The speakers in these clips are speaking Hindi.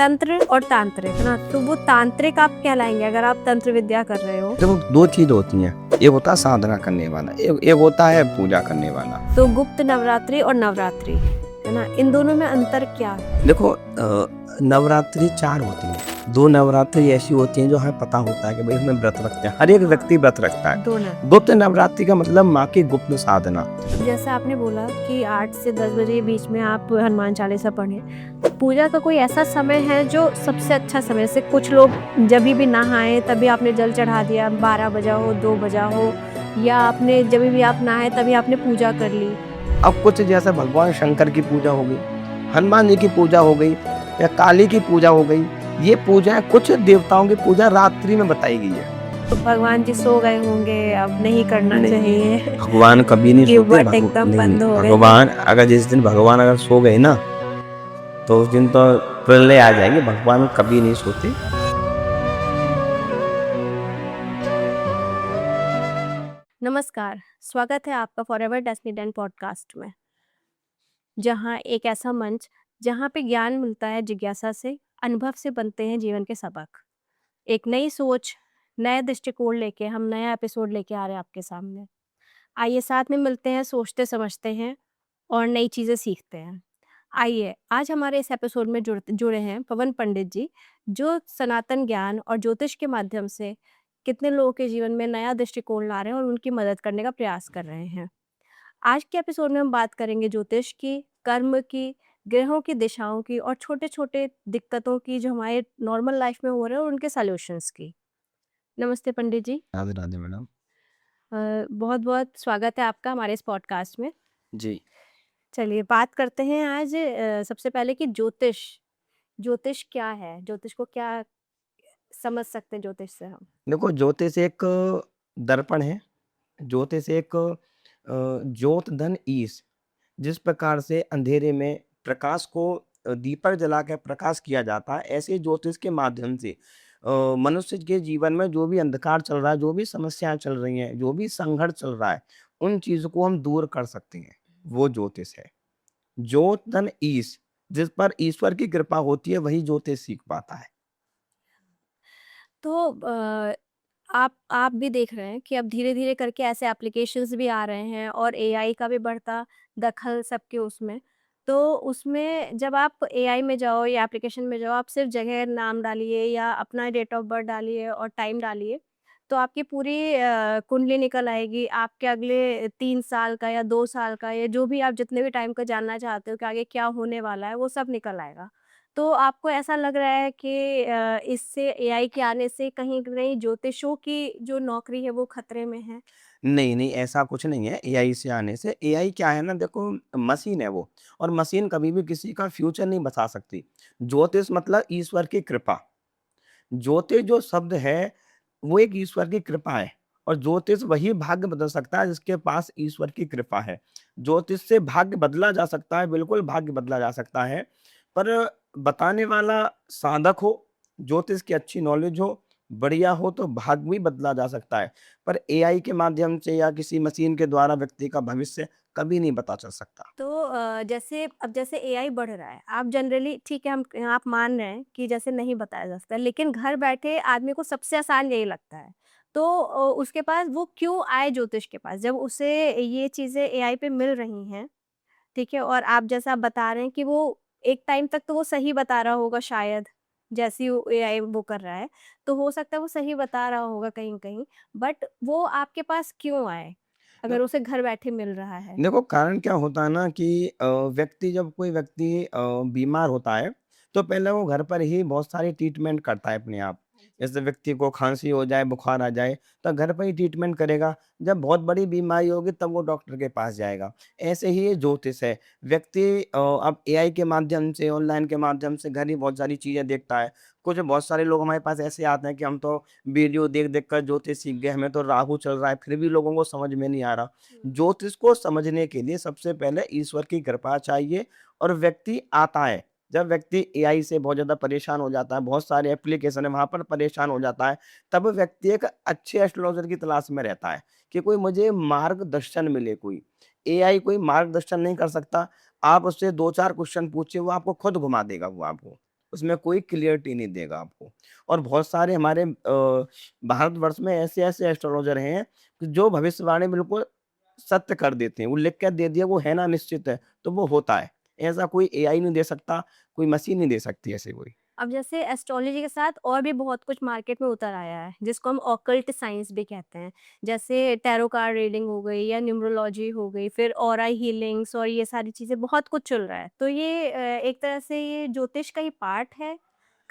तंत्र और तांत्रिक है ना, तो वो तांत्रिक आप कहलाएंगे अगर आप तंत्र विद्या कर रहे हो। देखो दो चीज होती हैं, एक होता है साधना करने वाला, एक होता है पूजा करने वाला। तो गुप्त नवरात्रि और नवरात्रि है ना, इन दोनों में अंतर क्या है? देखो नवरात्रि 4 होती हैं। 2 नवरात्रि ऐसी होती हैं जो हमें पता होता है कि भाई इसमें व्रत रखते हैं, हर एक व्यक्ति व्रत रखता है। दोनों। गुप्त नवरात्रि का मतलब माँ की गुप्त साधना। जैसे आपने बोला कि 8 से 10 बजे के बीच में आप हनुमान चालीसा पढ़ें, पूजा का कोई ऐसा समय है जो सबसे अच्छा समय, जैसे कुछ लोग जब भी नहाए तभी आपने जल चढ़ा दिया, 12 बजा हो 2 बजा हो, या आपने जब भी आप नहाए तभी आपने पूजा कर ली। अब कुछ जैसे भगवान शंकर की पूजा हो गई, हनुमान जी की पूजा हो गई या काली की पूजा हो गई, ये पूजा कुछ देवताओं की पूजा रात्रि में बताई गई है। तो भगवान जी सो गए होंगे, अब नहीं करना चाहिए। भगवान कभी नहीं कि सोते। वट एकदम बंद हो गए। भगवान अगर जिस दिन भगवान अगर सो गए ना, तो उस दिन तो प्रलय आ जाएगी। भगवान कभी नहीं सोते। नमस्कार, स्वागत है आपका फॉरएवर डेस्टिनी 10 पॉडकास्ट में, जहाँ एक ऐसा मंच जहाँ पे ज्ञान मिलता है जिज्ञासा से, अनुभव से बनते हैं जीवन के सबक। एक नई सोच, नया दृष्टिकोण लेके हम नया एपिसोड लेके आ रहे हैं आपके सामने। आइए साथ में मिलते हैं, सोचते समझते हैं और नई चीज़ें सीखते हैं। आइए आज हमारे इस एपिसोड में जुड़े हैं पवन पंडित जी, जो सनातन ज्ञान और ज्योतिष के माध्यम से कितने लोगों के जीवन में नया दृष्टिकोण ला रहे हैं और उनकी मदद करने का प्रयास कर रहे हैं। आज के एपिसोड में हम बात करेंगे ज्योतिष की, कर्म की, ग्रहों की दिशाओं की और छोटे-छोटे दिक्कतों की जो हमारे नॉर्मल लाइफ में हो रहे हैं और उनके सॉल्यूशंस की। नमस्ते पंडित जी। राधे राधे मैडम। बहुत-बहुत स्वागत है आपका हमारे इस पॉडकास्ट में। जी चलिए बात करते हैं आज सबसे पहले कि ज्योतिष, ज्योतिष क्या है? ज्योतिष को क्या समझ सकते हैं ज्योतिष से हम? देखो, ज्योतिष एक दर्पण है। ज्योतिष एक ज्योत धन ईश। जिस प्रकार से अंधेरे में प्रकाश को दीपक जला के प्रकाश किया जाता है, ऐसे ज्योतिष के माध्यम से मनुष्य के जीवन में जो भी अंधकार चल रहा है, जो भी समस्याएं चल रही हैं, जो भी संघर्ष चल रहा है, उन चीजों को हम दूर कर सकते हैं। वो ज्योतिष है। ज्योत धन ईश। जिस पर ईश्वर की कृपा होती है, वही ज्योतिष सीख पाता है। तो आप भी देख रहे हैं कि अब धीरे-धीरे करके ऐसे एप्लीकेशंस भी आ रहे हैं और एआई का भी बढ़ता दखल सबके उसमें। तो उसमें जब आप एआई में जाओ या एप्लीकेशन में जाओ, आप सिर्फ़ जगह नाम डालिए या अपना डेट ऑफ बर्थ डालिए और टाइम डालिए, तो आपकी पूरी कुंडली निकल आएगी। आपके अगले 3 साल का या 2 साल का या जो भी आप जितने भी टाइम का जानना चाहते हो कि आगे क्या होने वाला है, वो सब निकल आएगा। तो आपको ऐसा लग रहा है कि इससे एआई के आने से कहीं न कहीं ज्योतिषों की जो नौकरी है वो खतरे में है? नहीं, नहीं, ऐसा कुछ नहीं है एआई से आने से। एआई क्या है ना, देखो, मशीन है वो, और मशीन कभी भी किसी का फ्यूचर नहीं बता सकती। ज्योतिष मतलब ईश्वर की कृपा। ज्योतिष जो शब्द है, वो एक ईश्वर की कृपा है, और ज्योतिष वही भाग्य बदल सकता है जिसके पास ईश्वर की कृपा है। ज्योतिष से भाग्य बदला जा सकता है, बिल्कुल भाग्य बदला जा सकता है, पर बताने वाला साधक हो, ज्योतिष की अच्छी नॉलेज हो, बढ़िया हो, तो भाग्य भी बदला जा सकता है। पर एआई के माध्यम से या किसी मशीन के द्वारा व्यक्ति का भविष्य कभी नहीं पता चल सकता। तो जैसे अब जैसे एआई बढ़ रहा है, आप जनरली ठीक है, हम आप मान रहे हैं कि जैसे नहीं बताया जा सकता, लेकिन घर बैठे आदमी को सबसे आसान यही लगता है। तो उसके पास वो क्यों आए ज्योतिष के पास? जब उसे ये चीज़ें एआई पे मिल रही हैं, ठीक है? और आप जैसा आप बता रहे हैं कि वो एक टाइम तक तो वो सही बता रहा होगा शायद, जैसी वो एआई वो कर रहा है, तो हो सकता है वो सही बता रहा होगा कहीं न कहीं, बट वो आपके पास क्यों आए, अगर उसे घर बैठे मिल रहा है? देखो, कारण क्या होता है ना कि जब कोई व्यक्ति बीमार होता है, तो पहले वो घर पर ही बहुत सारी ट्रीटमेंट करता है अपने आप। जैसे व्यक्ति को खांसी हो जाए, बुखार आ जाए, तो घर पर ही ट्रीटमेंट करेगा। जब बहुत बड़ी बीमारी होगी, तब वो डॉक्टर के पास जाएगा। ऐसे ही ये ज्योतिष है। व्यक्ति अब एआई के माध्यम से, ऑनलाइन के माध्यम से घर ही बहुत सारी चीज़ें देखता है। बहुत सारे लोग हमारे पास ऐसे आते हैं कि हम तो वीडियो देख-देख कर ज्योतिष सीख गए, हमें तो राहु चल रहा है, फिर भी लोगों को समझ में नहीं आ रहा। हुँ। ज्योतिष को समझने के लिए सबसे पहले ईश्वर की कृपा चाहिए, और व्यक्ति आता है। जब व्यक्ति एआई से बहुत ज़्यादा परेशान हो जाता है, बहुत सारे एप्लीकेशन है वहाँ पर परेशान हो जाता है, तब व्यक्ति एक अच्छे एस्ट्रोलॉजर की तलाश में रहता है कि कोई मुझे मार्गदर्शन मिले कोई। एआई कोई मार्गदर्शन नहीं कर सकता। आप उससे 2-4 क्वेश्चन पूछिए, वो आपको खुद घुमा देगा वो आपको। उसमें कोई क्लियरिटी नहीं देगा आपको। और बहुत सारे हमारे भारतवर्ष में ऐसे-ऐसे एस्ट्रोलॉजर हैं कि जो भविष्यवाणी बिल्कुल सत्य कर देते हैं। वो लिख के दे दिया, वो है ना निश्चित है, तो वो होता है। ऐसा कोई एआई नहीं दे सकता, कोई मशीन नहीं दे सकती ऐसे कोई। अब जैसे एस्ट्रोलॉजी के साथ और भी बहुत कुछ मार्केट में उतर आया है, जिसको हम ऑकल्ट साइंस भी कहते हैं। जैसे टैरो कार्ड रीडिंग हो गई या न्यूमरोलॉजी हो गई, फिर ऑरा हीलिंग्स और ये सारी चीज़ें बहुत कुछ चल रहा है। तो ये एक तरह से ये ज्योतिष का ही पार्ट है,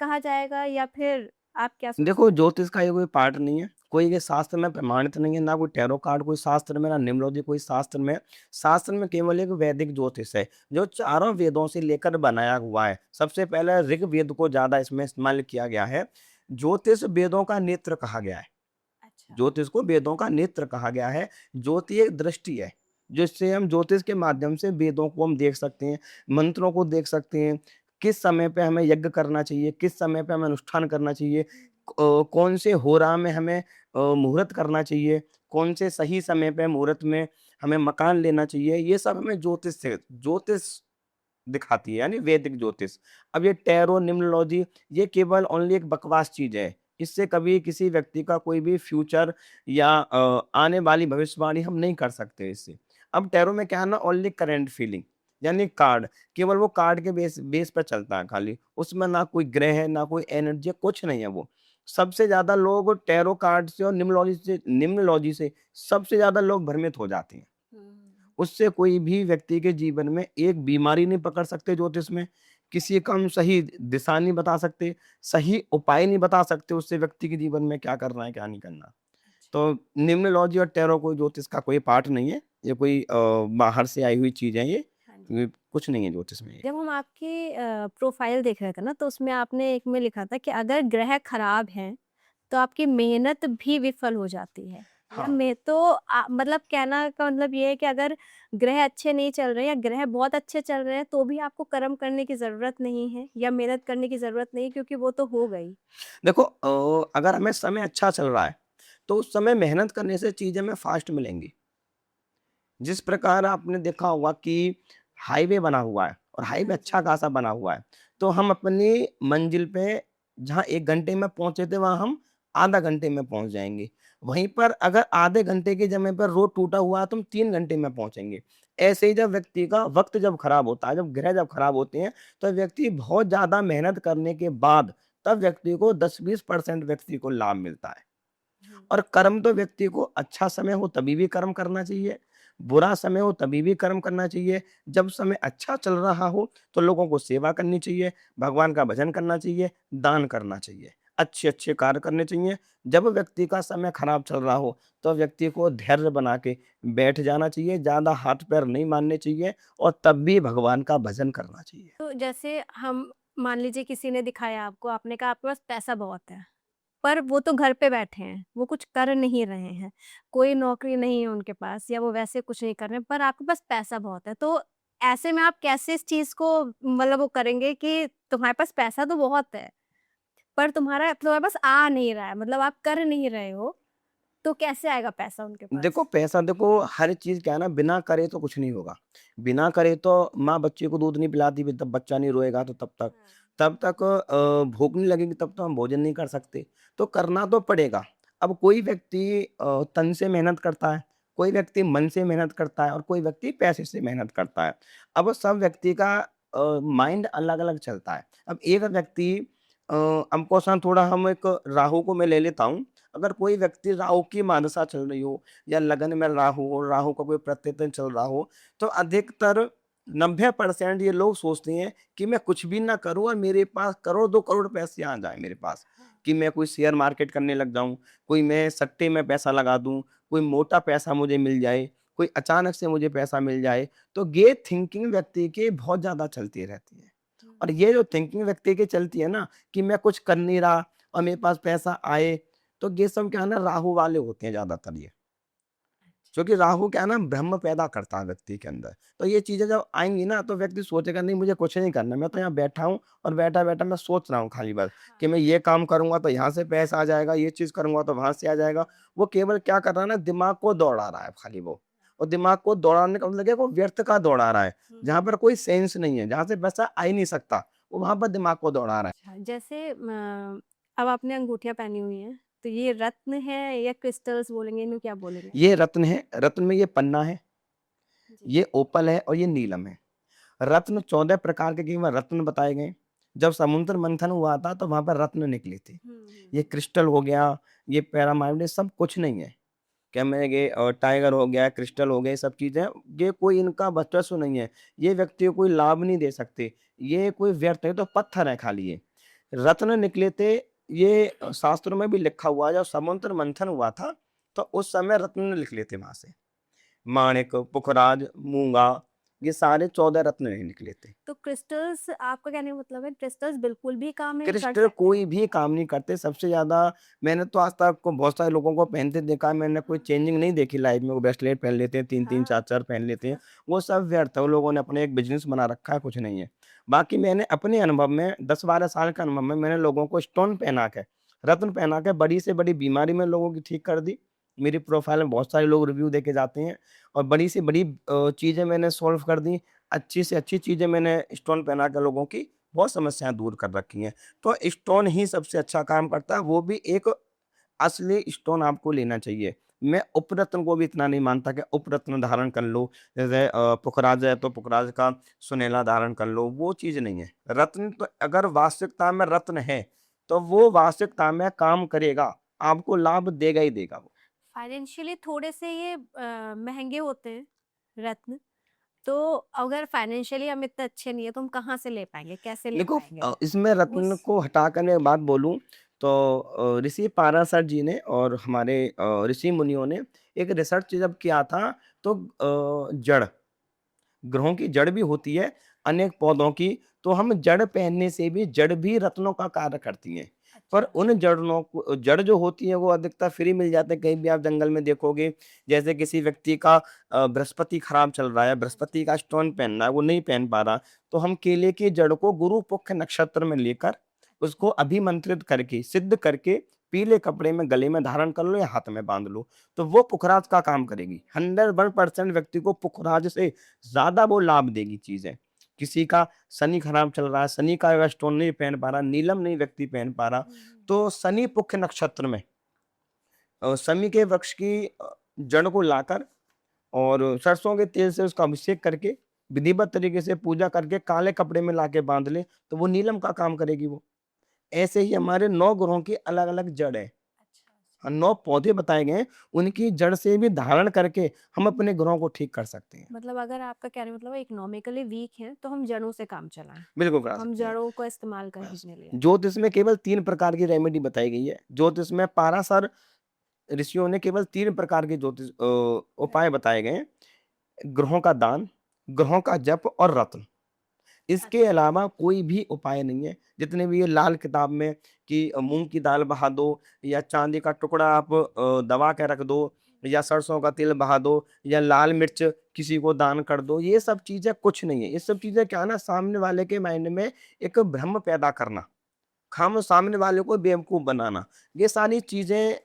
कहा जाएगा या फिर आप क्या देखो, सोचते हैं? ज्योतिष का ये कोई पार्ट नहीं है, कोई ये शास्त्र में प्रमाणित नहीं है, ना कोई टैरो कार्ड कोई शास्त्र में, ना न्यूमरोलॉजी कोई शास्त्र में। शास्त्र में केवल एक वैदिक ज्योतिष है, जो चारों वेदों से लेकर बनाया हुआ है। सबसे पहले ऋग्वेद को ज़्यादा इसमें इस्तेमाल किया गया है। ज्योतिष वेदों का नेत्र कहा गया है। अच्छा। ज्योतिष को वेदों का नेत्र कहा गया है। ज्योति एक दृष्टि है, जिससे हम ज्योतिष के माध्यम से वेदों को हम देख सकते हैं, मंत्रों को देख सकते हैं, किस समय पे हमें यज्ञ करना चाहिए, किस समय पे हमें अनुष्ठान करना चाहिए, कौन से होरा में हमें मुहूर्त करना चाहिए, कौन से सही समय पे मुहूर्त में हमें मकान लेना चाहिए, ये सब हमें ज्योतिष दिखाती है, यानी वैदिक ज्योतिष। अब ये टैरो, न्यूमरोलॉजी, ये केवल ओनली एक बकवास चीज़ है। इससे कभी किसी व्यक्ति का कोई भी फ्यूचर या आने वाली भविष्यवाणी हम नहीं कर सकते इससे। अब टैरो में क्या है ना, ओनली करंट फीलिंग, यानी कार्ड, केवल वो कार्ड के बेस बेस पे चलता है खाली। उसमें ना कोई ग्रह है, ना कोई एनर्जी है, कुछ नहीं है वो। सबसे ज़्यादा लोग टैरो कार्ड से और न्यूमरोलॉजी से सबसे ज़्यादा लोग भ्रमित हो जाते हैं। हुँ। उससे कोई भी व्यक्ति के जीवन में एक बीमारी नहीं पकड़ सकते ज्योतिष में, किसी का हम सही दिशा नहीं बता सकते, सही उपाय नहीं बता सकते उससे व्यक्ति के जीवन में क्या करना है, क्या नहीं करना। अच्छा। तो न्यूमरोलॉजी और टैरो कोई ज्योतिष का कोई पार्ट नहीं है, ये कोई बाहर से आई हुई चीज़ है ये, हाँ जी। कुछ नहीं है ज्योतिष में ये। जब हम आपकी प्रोफ़ाइल देख रहे थे ना, तो उसमें आपने एक में लिखा था कि अगर ग्रह खराब हैं, तो आपकी मेहनत भी विफल हो जाती है। या हाँ। मैं तो मतलब कहना का मतलब ये है कि अगर ग्रह अच्छे नहीं चल रहे या ग्रह बहुत अच्छे चल रहे हैं, तो भी आपको कर्म करने की ज़रूरत नहीं है या मेहनत करने की ज़रूरत नहीं है क्योंकि वो तो हो गई। देखो, अगर हमें समय अच्छा चल रहा है, तो उस समय मेहनत करने से चीज़ें हमें फ़ास्ट मिलेंगी। जिस प्रकार आपने देखा होगा कि हाईवे बना हुआ है और हाईवे हाँ अच्छा जी। खासा बना हुआ है, तो हम अपनी मंजिल पे जहाँ 1 घंटे में पहुँचे थे, वहाँ हम आधा घंटे में पहुँच जाएँगे। वहीं पर अगर आधे घंटे की जगह पर रोड टूटा हुआ है, तो हम 3 घंटे में पहुँचेंगे। ऐसे ही जब व्यक्ति का वक़्त जब खराब होता है, जब ग्रह जब खराब होते हैं, तो व्यक्ति बहुत ज़्यादा मेहनत करने के बाद तब व्यक्ति को 10-20% व्यक्ति को लाभ मिलता है। हुँ। और कर्म तो व्यक्ति को अच्छा समय हो तभी भी कर्म करना चाहिए, बुरा समय हो तभी भी कर्म करना चाहिए। जब समय अच्छा चल रहा हो तो लोगों को सेवा करनी चाहिए, भगवान का भजन करना चाहिए, दान करना चाहिए, अच्छे-अच्छे कार्य करने चाहिए। जब व्यक्ति का समय खराब चल रहा हो तो व्यक्ति को धैर्य बना के बैठ जाना चाहिए, ज़्यादा हाथ-पैर नहीं मारने चाहिए और तब भी भगवान का भजन करना चाहिए। तो जैसे हम मान लीजिए किसी ने दिखाया आपको, आपने कहा आपके पास पैसा बहुत है। पर वो तो घर पे बैठे हैं, वो कुछ कर नहीं रहे हैं, कोई नौकरी नहीं है उनके पास या वो वैसे कुछ नहीं कर रहे हैं, पर आपके पास पैसा बहुत है। तो ऐसे में आप कैसे इस चीज़ को मतलब वो करेंगे कि तुम्हारे पास पैसा तो बहुत है, पर तुम्हारे पास आ नहीं रहा है, मतलब आप कर नहीं रहे हो, तो कैसे आएगा पैसा उनके पास? देखो, पैसा देखो, हर चीज़ क्या है ना, बिना करे तो कुछ नहीं होगा। बिना करे तो माँ बच्चे को दूध नहीं पिलाती भी, तब बच्चा नहीं रोएगा तो तब तक। हाँ। तब तक भूख नहीं लगेगी तब तो हम भोजन नहीं कर सकते। तो करना तो पड़ेगा। अब कोई व्यक्ति तन से मेहनत करता है, कोई व्यक्ति मन से मेहनत करता है और कोई व्यक्ति पैसे से मेहनत करता है। अब सब व्यक्ति का माइंड अलग-अलग चलता है। अब एक व्यक्ति हमको सन थोड़ा हम एक राहु को मैं ले लेता हूँ। अगर कोई व्यक्ति राहु की मादशा चल रही हो या लगन में राहु हो, राहु का कोई प्रत्येतन चल रहा हो, तो अधिकतर 90% ये लोग सोचते हैं कि मैं कुछ भी ना करूँ और मेरे पास करोड़ 2 करोड़ पैसे आ जाएँ मेरे पास, कि मैं कोई शेयर मार्केट करने लग जाऊँ, कोई मैं सट्टे में पैसा लगा दूँ, कोई मोटा पैसा मुझे मिल जाए, कोई अचानक से मुझे पैसा मिल जाए। तो ये थिंकिंग व्यक्ति की बहुत ज़्यादा चलती रहती है। और हुँ। ये जो थिंकिंग व्यक्ति की चलती है ना, कि मैं कुछ कर नहीं रहा और मेरे पास पैसा आए, तो ये सब क्या है ना, राहु वाले होते हैं ज़्यादातर ये। अच्छा। क्योंकि राहु क्या है ना, भ्रम पैदा करता है व्यक्ति के अंदर। तो ये चीज़ें जब आएँगी ना, तो व्यक्ति सोचेगा नहीं मुझे कुछ नहीं करना, मैं तो यहाँ बैठा हूँ और बैठा-बैठा मैं सोच रहा हूँ खाली बस कि मैं हाँ। ये काम करूँगा तो यहाँ से पैसा आ जाएगा, ये चीज़ करूँगा तो वहाँ से आ जाएगा। वो केवल क्या कर रहा है ना, दिमाग को दौड़ा रहा है खाली वो। और दिमाग को दौड़ाने का मतलब क्या है, वो व्यर्थ का दौड़ा रहा है, हुँ, जहाँ पर कोई सेंस नहीं है, जहाँ से पैसा आ ही नहीं सकता। वो वहाँ पर दिमाग को दौड़ा रहा है। अच्छा, जैसे अब आपने अंगूठियाँ पहनी हुई हैं, तो ये रत्न है या क्रिस्टल्स बोलेंगे, इन्हें क्या बोलेंगे? ये रत्न है, रत्न में ये पन्ना है, जी। ये ओपल है और ये नीलम है। रत्न 14 प्रकार के केवल रत्न बताए गए। जब समुद्र मंथन हुआ था तो वहाँ पर रत्न निकले थे। हुँ, हुँ, ये हुँ। क्रिस्टल हो गया, ये पैरामाइड, ये सब कुछ नहीं है। क्या मैं ये टाइगर हो गया, क्रिस्टल हो गया, ये सब चीज़ें, ये कोई इनका वर्चस्व नहीं है। ये व्यक्ति को कोई लाभ नहीं दे सकते। ये कोई व्यर्थ है, तो पत्थर है खाली ये। रत्न निकले थे, ये शास्त्रों में भी लिखा हुआ है, जब समुद्र मंथन हुआ था, तो उस समय रत्न निकले थे वहाँ से। माणिक, पुखराज, मूंगा, ये सारे 14 रत्न नहीं निकले थे। तो क्रिस्टल्स आपका कहने का मतलब है क्रिस्टल्स बिल्कुल भी काम नहीं कर क्रिस्टल सकते? कोई भी काम नहीं करते। सबसे ज़्यादा मैंने तो आज तक को बहुत सारे लोगों को पहनते देखा है, मैंने कोई हाँ, चेंजिंग नहीं देखी लाइफ में। वो ब्रेसलेट पहन लेते हैं, 3-3 हाँ। 4-4 पहन लेते हैं। वो सब व्यर्थ है, वो लोगों ने अपने एक बिज़नेस बना रखा है, कुछ नहीं है। बाकी मैंने अपने अनुभव में 10-12 साल के अनुभव में मैंने लोगों को स्टोन पहना के, रत्न पहना के बड़ी से बड़ी बीमारी में लोगों की ठीक कर दी। मेरी प्रोफाइल में बहुत सारे लोग रिव्यू देके जाते हैं और बड़ी से बड़ी चीज़ें मैंने सॉल्व कर दी। अच्छी से अच्छी चीज़ें मैंने स्टोन पहना के लोगों की बहुत समस्याएँ दूर कर रखी हैं। तो स्टोन ही सबसे अच्छा काम करता है, वो भी एक असली स्टोन आपको लेना चाहिए। मैं उपरत्न को भी इतना नहीं मानता कि उपरत्न धारण कर लो, जैसे पुखराज है तो पुखराज का सुनैला धारण कर लो, वो चीज़ नहीं है। रत्न तो अगर वास्तविकता में रत्न है, तो वो वास्तविकता में काम करेगा, आपको लाभ देगा ही देगा वो। फाइनेंशियली थोड़े से ये महँगे होते हैं रत्न, तो अगर फाइनेंशियली हम इतने अच्छे नहीं है, तो हम कहाँ से ले पाएँगे? कैसे ले देखो पाएँगे? इसमें रत्न उस को हटाकर मैं एक बात बोलूँ तो ऋषि पाराशर जी ने और हमारे ऋषि मुनियों ने एक रिसर्च जब किया था, तो जड़, ग्रहों की जड़ भी होती है, अनेक पौधों की, तो हम जड़ पहनने से भी जड़ भी रत्नों का कार्य करती हैं। पर अच्छा। उन जड़ों को, जड़ जो होती है वो अधिकतर फ्री मिल जाते हैं, कहीं भी आप जंगल में देखोगे। जैसे किसी व्यक्ति का बृहस्पति खराब चल रहा है, बृहस्पति का स्टोन पहनना है, वो नहीं पहन पा रहा, तो हम केले की जड़ को गुरु पुख नक्षत्र में लेकर उसको अच्छा। अभिमंत्रित करके, सिद्ध करके, पीले कपड़े में गले में धारण कर लो या हाथ में बांध लो, तो वो पुखराज का काम करेगी। 101% व्यक्ति को पुखराज से ज़्यादा वो लाभ देगी चीज़ें। किसी का शनि खराब चल रहा है, शनि का अगर स्टोन नहीं पहन पा रहा, नीलम नहीं व्यक्ति पहन पा रहा, हुँ, हुँ। तो शनि पुख्य नक्षत्र में शमी के वृक्ष की जड़ को लाकर और सरसों के तेल से उसका अभिषेक करके, विधिवत तरीके से पूजा करके काले कपड़े में लाके बाँध लें, तो वो नीलम का काम करेगी वो। ऐसे ही हमारे 9 ग्रहों की अलग-अलग जड़ है। अच्छा, अच्छा। 9 पौधे बताए गए हैं, उनकी जड़ से भी धारण करके हम अपने ग्रहों को ठीक कर सकते हैं। मतलब अगर आपका कहने का मतलब है इकोनॉमिकली वीक हैं, तो हम जड़ों से काम चलाएँ। बिल्कुल करा हम सकते हैं। जड़ों को इस्तेमाल करें अपने लिए। ज्योतिष में केवल 3 प्रकार की रेमेडी बताई गई है। ज्योतिष में पाराशर ऋषियों ने केवल 3 प्रकार के उपाय बताए गए हैं। ग्रहों का दान, ग्रहों का जप और रत्न। इसके अच्छा। अलावा कोई भी उपाय नहीं है। जितने भी ये लाल किताब में कि मूँग की दाल बहा दो या चाँदी का टुकड़ा आप दबा के रख दो या सरसों का तेल बहा दो या लाल मिर्च किसी को दान कर दो, ये सब चीज़ें कुछ नहीं है। ये सब चीज़ें क्या है ना, सामने वाले के माइंड में एक भ्रम पैदा करना। हम सामने वाले को बेवकूफ़ बनाना, ये सारी चीज़ें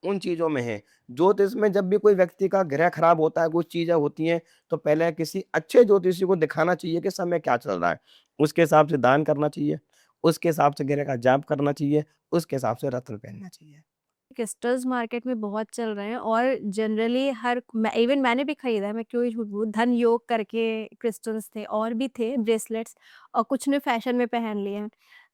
उन चीज़ों में है। ज्योतिष में जब भी कोई व्यक्ति का ग्रह खराब होता है, कुछ चीज़ें होती हैं, तो पहले किसी अच्छे ज्योतिषी को दिखाना चाहिए कि समय क्या चल रहा है। उसके हिसाब से दान करना चाहिए, उसके हिसाब से ग्रह का जाप करना चाहिए, उसके हिसाब से रत्न पहनना चाहिए। क्रिस्टल्स मार्केट में बहुत चल रहे हैं और जनरली हर मैं इवन मैंने भी खरीदा है, मैं क्यों ही झूठ बोलूँ, धन योग करके क्रिस्टल्स थे और भी थे ब्रेसलेट्स और कुछ ने फैशन में पहन लिए हैं।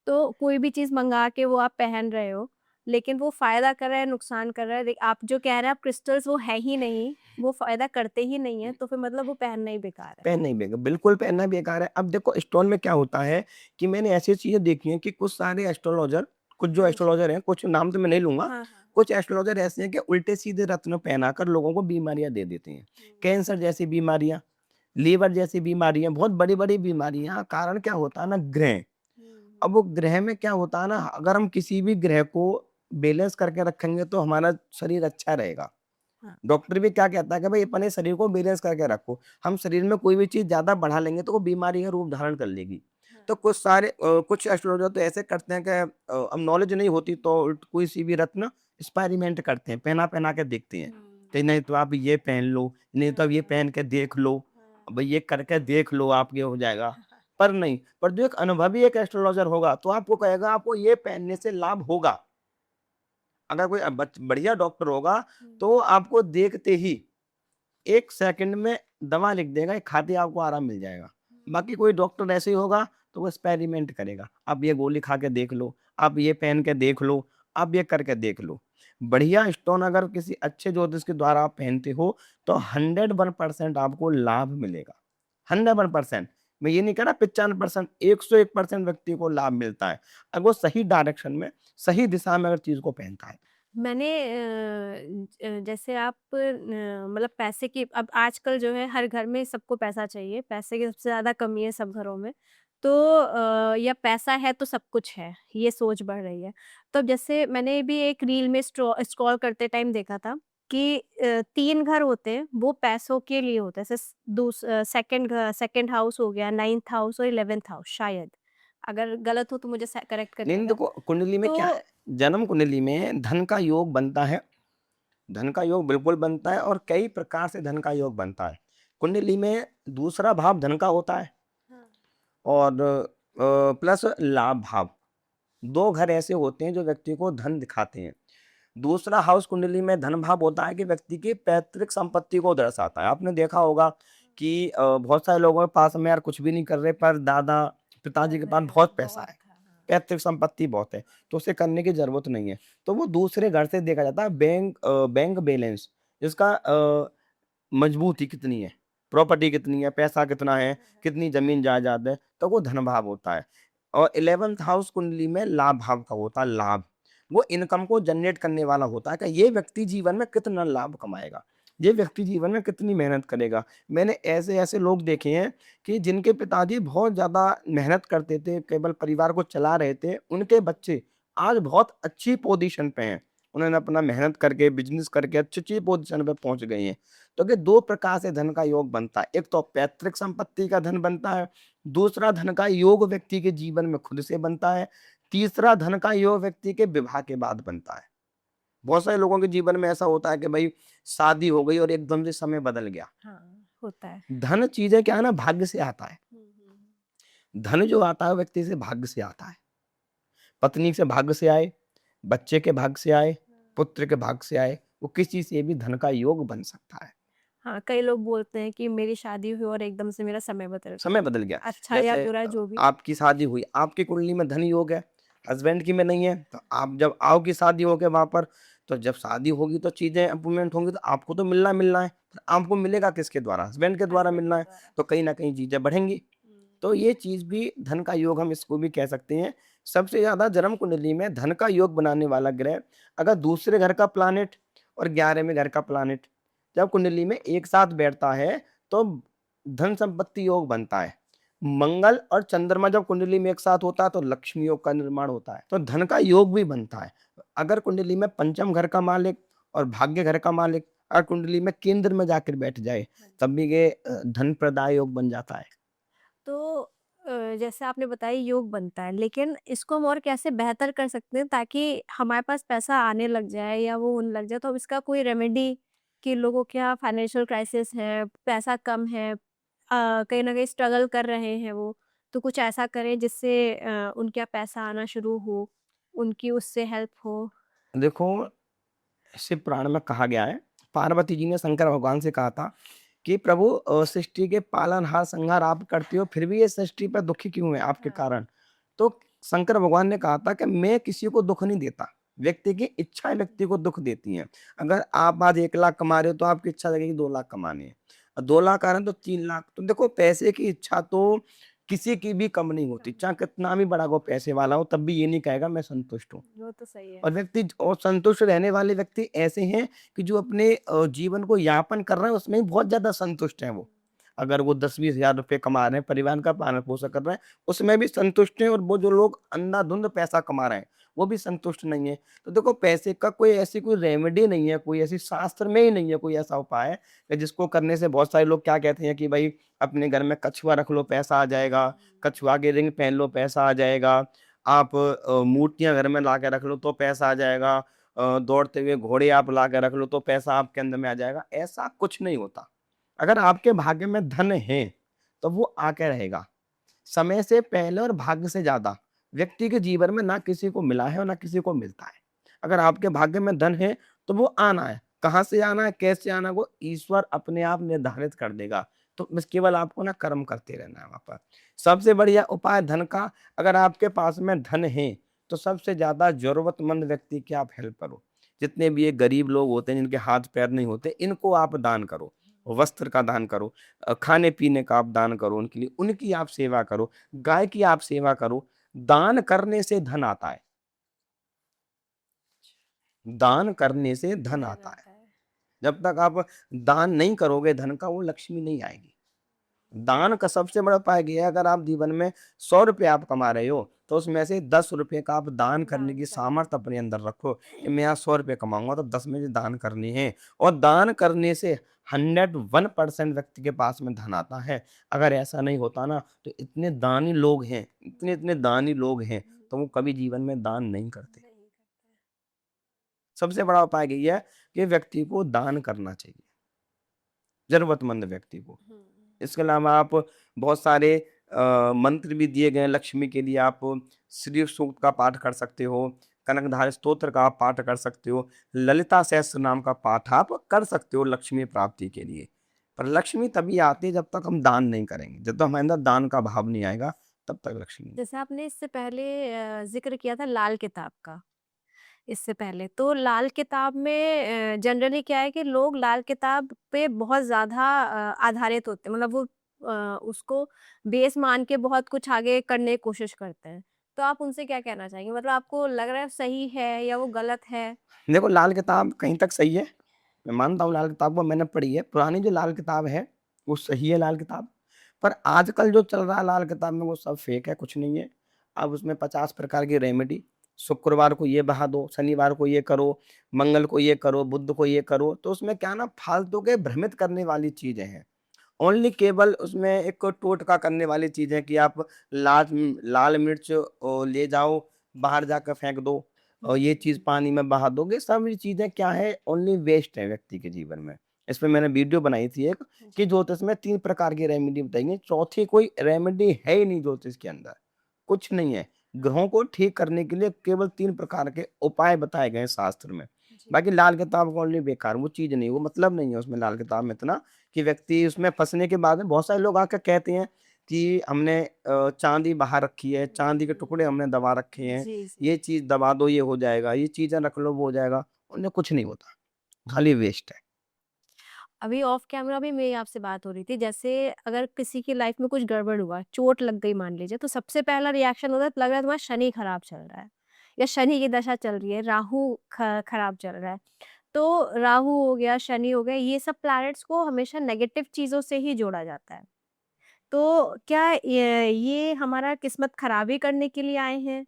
तो कोई भी चीज़ मंगा के वो आप पहन रहे हो, लेकिन वो फ़ायदा कर रहा है, नुकसान कर रहा है। देख आप जो कह रहे हैं आप क्रिस्टल्स वो है ही नहीं, वो फ़ायदा करते ही नहीं है, तो फिर मतलब वो पहनना ही बेकार है। पहनना ही बिल्कुल पहनना बेकार है। अब देखो स्टोन में क्या होता है कि मैंने ऐसी चीज़ें देखी हैं कि कुछ सारे एस्ट्रोलॉज़र, कुछ जो हाँ जी। एस्ट्रोलॉज़र हैं, कुछ नाम तो मैं नहीं लूँगा, हाँ, हाँ। कुछ एस्ट्रोलॉज़र ऐसे हैं कि उल्टे-सीधे रत्न पहनाकर लोगों को बीमारियाँ दे देते हैं। हुँ। कैंसर जैसी बीमारियाँ, लीवर जैसी बीमारियाँ, बहुत बड़ी-बड़ी बीमारियाँ, कारण क्या होता है ना, ग्रह। हुँ, अब हुँ। वो ग्रह में क्या होता है ना, अगर हम किसी भी ग्रह को बैलेंस करके रखेंगे तो हमारा शरीर अच्छा रहेगा। हाँ। डॉक्टर भी क्या कहता है कि भाई अपने शरीर को बैलेंस करके रखो। हम शरीर में कोई भी चीज़ ज़्यादा बढ़ा लेंगे तो वो बीमारी का रूप धारण कर लेगी। हाँ। तो कुछ सारे कुछ एस्ट्रोलॉजर तो ऐसे करते हैं कि अब नॉलेज नहीं होती तो कोई सी भी रत्न एक्सपेरिमेंट करते हैं, पहना-पहना के देखते हैं। हुँ। कि नहीं तो आप ये पहन लो, नहीं तो अब ये हाँ, पहन के देख लो, हाँ। अब ये करके देख लो आप ये हो जाएगा। पर नहीं, पर जो एक अनुभवी एक एस्ट्रोलॉजर होगा, तो आपको कहेगा आपको ये पहनने से लाभ होगा। अगर कोई बढ़िया डॉक्टर होगा, तो आपको देखते ही 1 सेकंड में दवा लिख देगा, ये खाते ही आपको आराम मिल जाएगा। बाकी कोई डॉक्टर ऐसे ही होगा, तो वो एक्सपेरिमेंट करेगा। आप ये गोली खा के देख लो, आप ये पहन के देख लो, आप ये करके देख लो। बढ़िया स्टोन अगर किसी अच्छे ज्योतिष के द्वारा आप पहनते हो, तो 101% आपको लाभ मिलेगा। 101%। मैं ये नहीं कह रहा 95%, 101% व्यक्ति को लाभ मिलता है। अगर वो सही डायरेक्शन में, सही दिशा में अगर चीज़ को पहनता है। मैंने जैसे आप मतलब पैसे की अब आजकल जो है हर घर में सबको पैसा चाहिए, पैसे की सबसे ज़्यादा कमी है सब घरों में। तो या पैसा है तो सब कुछ है, ये सोच बढ़ रही है। तो अब जैसे मैंने भी एक रील में स्क्रॉल करते टाइम देखा था कि 3 घर होते हैं, वो पैसों के लिए होते हैं। जैसे सेकंड हाउस हो गया, 9th हाउस और 11th हाउस शायद। अगर गलत हो तो मुझे करेक्ट नहीं, नहीं, करिएगा। देखो कुंडली में क्या है, तो जन्म कुंडली में धन का योग बनता है। धन का योग बिल्कुल बनता है और कई प्रकार से धन का योग बनता है। कुंडली में दूसरा भाव धन का होता है हाँ। और प्लस लाभ भाव। 2 घर ऐसे होते हैं जो व्यक्ति को धन दिखाते हैं। दूसरा हाउस कुंडली में धन भाव होता है कि व्यक्ति की पैतृक संपत्ति को दर्शाता है। आपने देखा होगा कि बहुत सारे लोगों के पास में यार कुछ भी नहीं कर रहे, पर दादा, पिताजी कर के रहे पास हैं, बहुत पैसा बहुत है, था, हाँ। पैतृक संपत्ति बहुत है, तो उसे करने की ज़रूरत नहीं है। तो वो दूसरे घर से देखा जाता है बैंक बैलेंस, जिसका मजबूती कितनी है, प्रॉपर्टी कितनी है, पैसा कितना है, कितनी ज़मीन जायदाद है, तो वो धन भाव होता है। और 11th हाउस कुंडली में लाभ भाव का होता है लाभ। वो इनकम को जनरेट करने वाला होता है कि ये व्यक्ति जीवन में कितना लाभ कमाएगा, ये व्यक्ति जीवन में कितनी मेहनत करेगा। मैंने ऐसे-ऐसे लोग देखे हैं कि जिनके पिताजी बहुत ज़्यादा मेहनत करते थे, केवल परिवार को चला रहे थे, उनके बच्चे आज बहुत अच्छी पोज़ीशन पे हैं। उन्होंने अपना मेहनत करके, बिज़नेस करके अच्छी-अच्छी पोज़ीशन पे पहुँच गए हैं। तो कि 2 प्रकार से धन का योग बनता है। एक तो पैतृक संपत्ति का धन बनता है, दूसरा धन का योग व्यक्ति के जीवन में खुद से बनता है, तीसरा धन का योग व्यक्ति के विवाह के बाद बनता है। बहुत सारे लोगों के जीवन में ऐसा होता है कि भई शादी हो गई और एकदम से समय बदल गया। हाँ, होता है। धन चीज़ें क्या है ना, भाग्य से आता है। हुँ, हुँ, हुँ। धन जो आता है वो व्यक्ति से भाग्य से आता है। पत्नी से भाग्य से आए, बच्चे के भाग्य से आए, पुत्र के भाग्य से आए, वो किसी से भी धन का योग बन सकता है। हाँ, कई लोग बोलते हैं कि मेरी शादी हुई और एकदम से मेरा समय बदल गया। समय बदल गया। अच्छा या जैसे बुरा जो भी। आपकी शादी हुई, आपकी कुंडली में धन योग है, हस्बैंड की में नहीं है, तो आप जब आओगी शादी होके वहाँ पर, तो जब शादी होगी तो चीज़ें इम्प्रूवमेंट होंगी, तो आपको तो मिलना है, पर आपको मिलेगा किसके द्वारा? हस्बैंड के द्वारा हस्बैंड मिलना के है, द्वारा। तो कहीं न कहीं चीज़ें बढ़ेंगी। हुँ। तो ये चीज़ भी धन का योग हम इसको भी कह सकते हैं। सबसे ज़्यादा जन्म कुंडली में धन का योग बनाने वाला ग्रह अगर दूसरे घर का प्लैनेट और 11वें घर का प्लैनेट जब कुंडली में एक साथ बैठता है, तो धन संपत्ति योग बनता है। मंगल और चंद्रमा जब कुंडली में एक साथ होता है, तो लक्ष्मी योग का निर्माण होता है, तो धन का योग भी बनता है। अगर कुंडली में पंचम घर का मालिक और भाग्य घर का मालिक अगर कुंडली में केंद्र में जाकर बैठ जाए, हाँ जी। तब भी ये धन प्रदाय योग बन जाता है। तो जैसे आपने बताया योग बनता है, लेकिन इसको हम और कैसे बेहतर कर सकते हैं ताकि हमारे पास पैसा आने लग जाए या वो होने लग जाए, तो अब इसका कोई रेमेडी कि लोगों के यहाँ फाइनेंशियल क्राइसिस है, पैसा कम है, कहीं न कहीं स्ट्रगल कर रहे हैं वो, तो कुछ ऐसा करें जिससे उनके यहाँ पैसा आना शुरू हो, उनकी उससे हेल्प हो? देखो, शिव पुराण में कहा गया है, पार्वती जी ने शंकर भगवान से कहा था कि प्रभु सृष्टि के पालनहार संहार आप करते हो, फिर भी ये सृष्टि पर दुखी क्यों है आपके हाँ। कारण? तो शंकर भगवान ने कहा था कि मैं किसी को दुःख नहीं देता, व्यक्ति की इच्छाएँ व्यक्ति को दुःख देती हैं। अगर आप आज 1 लाख कमा रहे हो तो आपकी इच्छा रहेगी 2 लाख कमानी है। 2 लाख आ रहे हैं तो 3 लाख, तो देखो पैसे की इच्छा तो किसी की भी कम नहीं होती, कम चाहे कितना भी बड़ा वो पैसे वाला हो, तब भी ये नहीं कहेगा मैं संतुष्ट हूँ। वो तो सही है। और और संतुष्ट रहने वाले व्यक्ति ऐसे हैं कि जो अपने जीवन को यापन कर रहे हैं उसमें ही बहुत ज़्यादा संतुष्ट हैं वो। अगर वो 10-20 हज़ार रुपए कमा रहे हैं, परिवार का पालन-पोषण कर रहे हैं, उसमें भी संतुष्ट हैं और वो जो लोग अंधाधुंध पैसा कमा रहे हैं, वो भी संतुष्ट नहीं है। तो देखो पैसे का कोई ऐसी कोई रेमेडी नहीं है, कोई ऐसी शास्त्र में ही नहीं है कोई ऐसा उपाय कि जिसको करने से बहुत सारे लोग क्या कहते हैं कि भई अपने घर में कछुआ रख लो पैसा आ जाएगा, कछुआ के रिंग पहन लो पैसा आ जाएगा। आप मूर्तियाँ घर में ला के रख लो तो पैसा आ जाएगा। दौड़ते हुए घोड़े आप ला के रख लो तो पैसा आपके अंदर में आ जाएगा। ऐसा कुछ नहीं होता। अगर आपके भाग्य में धन है, तो वो आके रहेगा। समय से पहले और भाग्य से ज़्यादा व्यक्ति के जीवन में ना किसी को मिला है और ना किसी को मिलता है। अगर आपके भाग्य में धन है, तो वो आना है। कहाँ से आना है, कैसे आना है, वो ईश्वर अपने आप निर्धारित कर देगा। तो बस केवल आपको ना कर्म करते रहना है वहाँ पर। सबसे बढ़िया उपाय धन का, अगर आपके पास में धन है, तो सबसे ज़्यादा ज़रूरतमंद व्यक्ति की आप हेल्प करो। जितने भी ये गरीब लोग होते हैं, जिनके हाथ-पैर नहीं होते, इनको आप दान करो। वस्त्र का दान करो, खाने-पीने का आप दान करो उनके लिए, उनकी आप सेवा करो, गाय की आप सेवा करो। दान करने से धन आता है। दान करने से धन धन आता है। आता है। जब तक आप दान नहीं करोगे धन का, वो लक्ष्मी नहीं आएगी। दान का सबसे बड़ा उपाय ये है, अगर आप जीवन में ₹100 आप कमा रहे हो, तो उसमें से ₹10 का आप दान करने दान की करें। सामर्थ्य अपने अंदर रखो कि मैं आज ₹100 कमाऊँगा तो 10 में से दान करने हैं। और दान करने से 101% व्यक्ति के पास में धन आता है। अगर ऐसा नहीं होता ना, तो इतने दानी लोग हैं, इतने-इतने दानी लोग हैं, तो वो कभी जीवन में दान नहीं करते। नहीं करते। सबसे बड़ा उपाय यही है कि व्यक्ति को दान करना चाहिए, ज़रूरतमंद व्यक्ति को। हुँ। इसके अलावा आप बहुत सारे मंत्र भी दिए गए हैं लक्ष्मी के लिए। आप श्री सूक्त का पाठ कर सकते हो, कनकधारा स्तोत्र का आप पाठ कर सकते हो, ललिता सहस्त्रनाम का पाठ आप कर सकते हो लक्ष्मी प्राप्ति के लिए। पर लक्ष्मी तभी आती है जब तक हम दान नहीं करेंगे, जब तक हमारे अंदर दान का भाव नहीं आएगा, तब तक लक्ष्मी नहीं। जैसे आपने इससे पहले ज़िक्र किया था लाल किताब का, इससे पहले। तो लाल किताब में जनरली क्या है कि लोग लाल किताब पे बहुत ज़्यादा आधारित होते हैं। मतलब वो उसको बेस मान के बहुत कुछ आगे करने की कोशिश करते हैं। तो आप उनसे क्या कहना चाहेंगे? मतलब आपको लग रहा है सही है या वो गलत है? देखो, लाल किताब कहीं तक सही है। मैं मानता हूँ लाल किताब को मैंने पढ़ी है। पुरानी जो लाल किताब है, वो सही है लाल किताब। पर आजकल जो चल रहा है लाल किताब में, वो सब फेक है, कुछ नहीं है। अब उसमें 50 प्रकार की रेमेडी, शुक्रवार को ये बहा दो, शनिवार को ये करो, मंगल को ये करो, बुध को ये करो। तो उसमें क्या है ना, फालतू के भ्रमित करने वाली चीज़ें हैं। ओनली केवल उसमें एक टोटका करने वाली चीज़ है कि आप लाल मिर्च ले जाओ, बाहर जाकर फेंक दो और ये चीज़ पानी में बहा दोगे। सब ये चीज़ें क्या है, ओनली वेस्ट है व्यक्ति के जीवन में। इस पे मैंने वीडियो बनाई थी एक, कि जी। ज्योतिष में 3 प्रकार की रेमेडी बताई गई, चौथी कोई रेमेडी है ही नहीं ज्योतिष के अंदर, कुछ नहीं है। ग्रहों को ठीक करने के लिए केवल 3 प्रकार के उपाय बताए गए हैं शास्त्र में। जी। बाकी लाल किताब को ओनली बेकार, वो चीज़ नहीं, वो मतलब नहीं है उसमें लाल किताब में इतना, कि व्यक्ति उसमें फँसने के बाद में बहुत सारे लोग आके कहते हैं कि हमने चाँदी बहा रखी है, चाँदी के टुकड़े हमने दबा रखे हैं, जी, जी। ये चीज़ दबा दो ये हो जाएगा, ये चीज़ें रख लो वो हो जाएगा, उनमें कुछ नहीं होता, खाली वेस्ट है। अभी ऑफ कैमरा भी मेरी आपसे बात हो रही थी, जैसे अगर किसी की लाइफ में कुछ गड़बड़ हुआ, चोट लग गई मान लीजिए, तो सबसे पहला रिएक्शन होता है, लग रहा है तुम्हारा शनि खराब चल रहा है या शनि की दशा चल रही है, राहु खराब चल रहा है। तो राहु हो गया, शनि हो गया, ये सब प्लैनेट्स को हमेशा नेगेटिव चीज़ों से ही जोड़ा जाता है। तो क्या ये हमारा किस्मत खराबी करने के लिए आए हैं,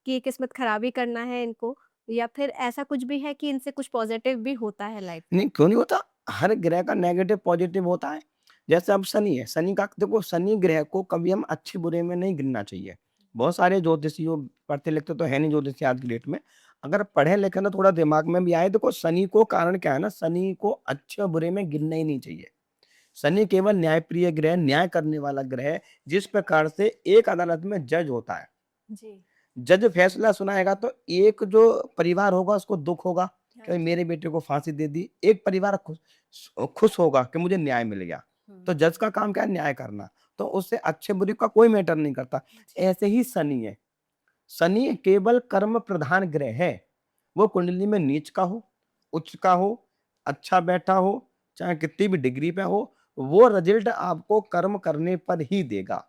कि किस्मत खराबी करना है इनको, या फिर ऐसा कुछ भी है कि इनसे कुछ पॉजिटिव भी होता है लाइफ में? नहीं, क्यों नहीं होता? हर ग्रह का नेगेटिव पॉजिटिव होता है। जैसे अब शनि है, शनि का देखो, शनि ग्रह को कभी हम अच्छे-बुरे में नहीं गिनना चाहिए। बहुत सारे ज्योतिषियों पढ़ते-लिखते तो है नहीं ज्योतिषी आज की डेट में। अगर पढ़े-लिखे ना, थोड़ा दिमाग में भी आए, देखो शनि को कारण क्या है ना, शनि को अच्छे-बुरे में गिनना ही नहीं चाहिए। शनि केवल न्यायप्रिय ग्रह, न्याय करने वाला ग्रह है। जिस प्रकार से एक अदालत में जज होता है, जी। जज फैसला सुनाएगा तो एक जो परिवार होगा उसको दुःख होगा हाँ कि जी। मेरे बेटे को फांसी दे दी। एक परिवार खुश होगा कि मुझे न्याय मिल गया। तो हुँ। जज का काम क्या है? न्याय करना। तो उससे अच्छे-बुरे का कोई मैटर नहीं करता। जी। ऐसे ही शनि है। शनि केवल कर्म प्रधान ग्रह है। वो कुंडली में नीच का हो, उच्च का हो, अच्छा बैठा हो, चाहे कितनी भी डिग्री पे हो, वो रिजल्ट आपको कर्म करने पर ही देगा।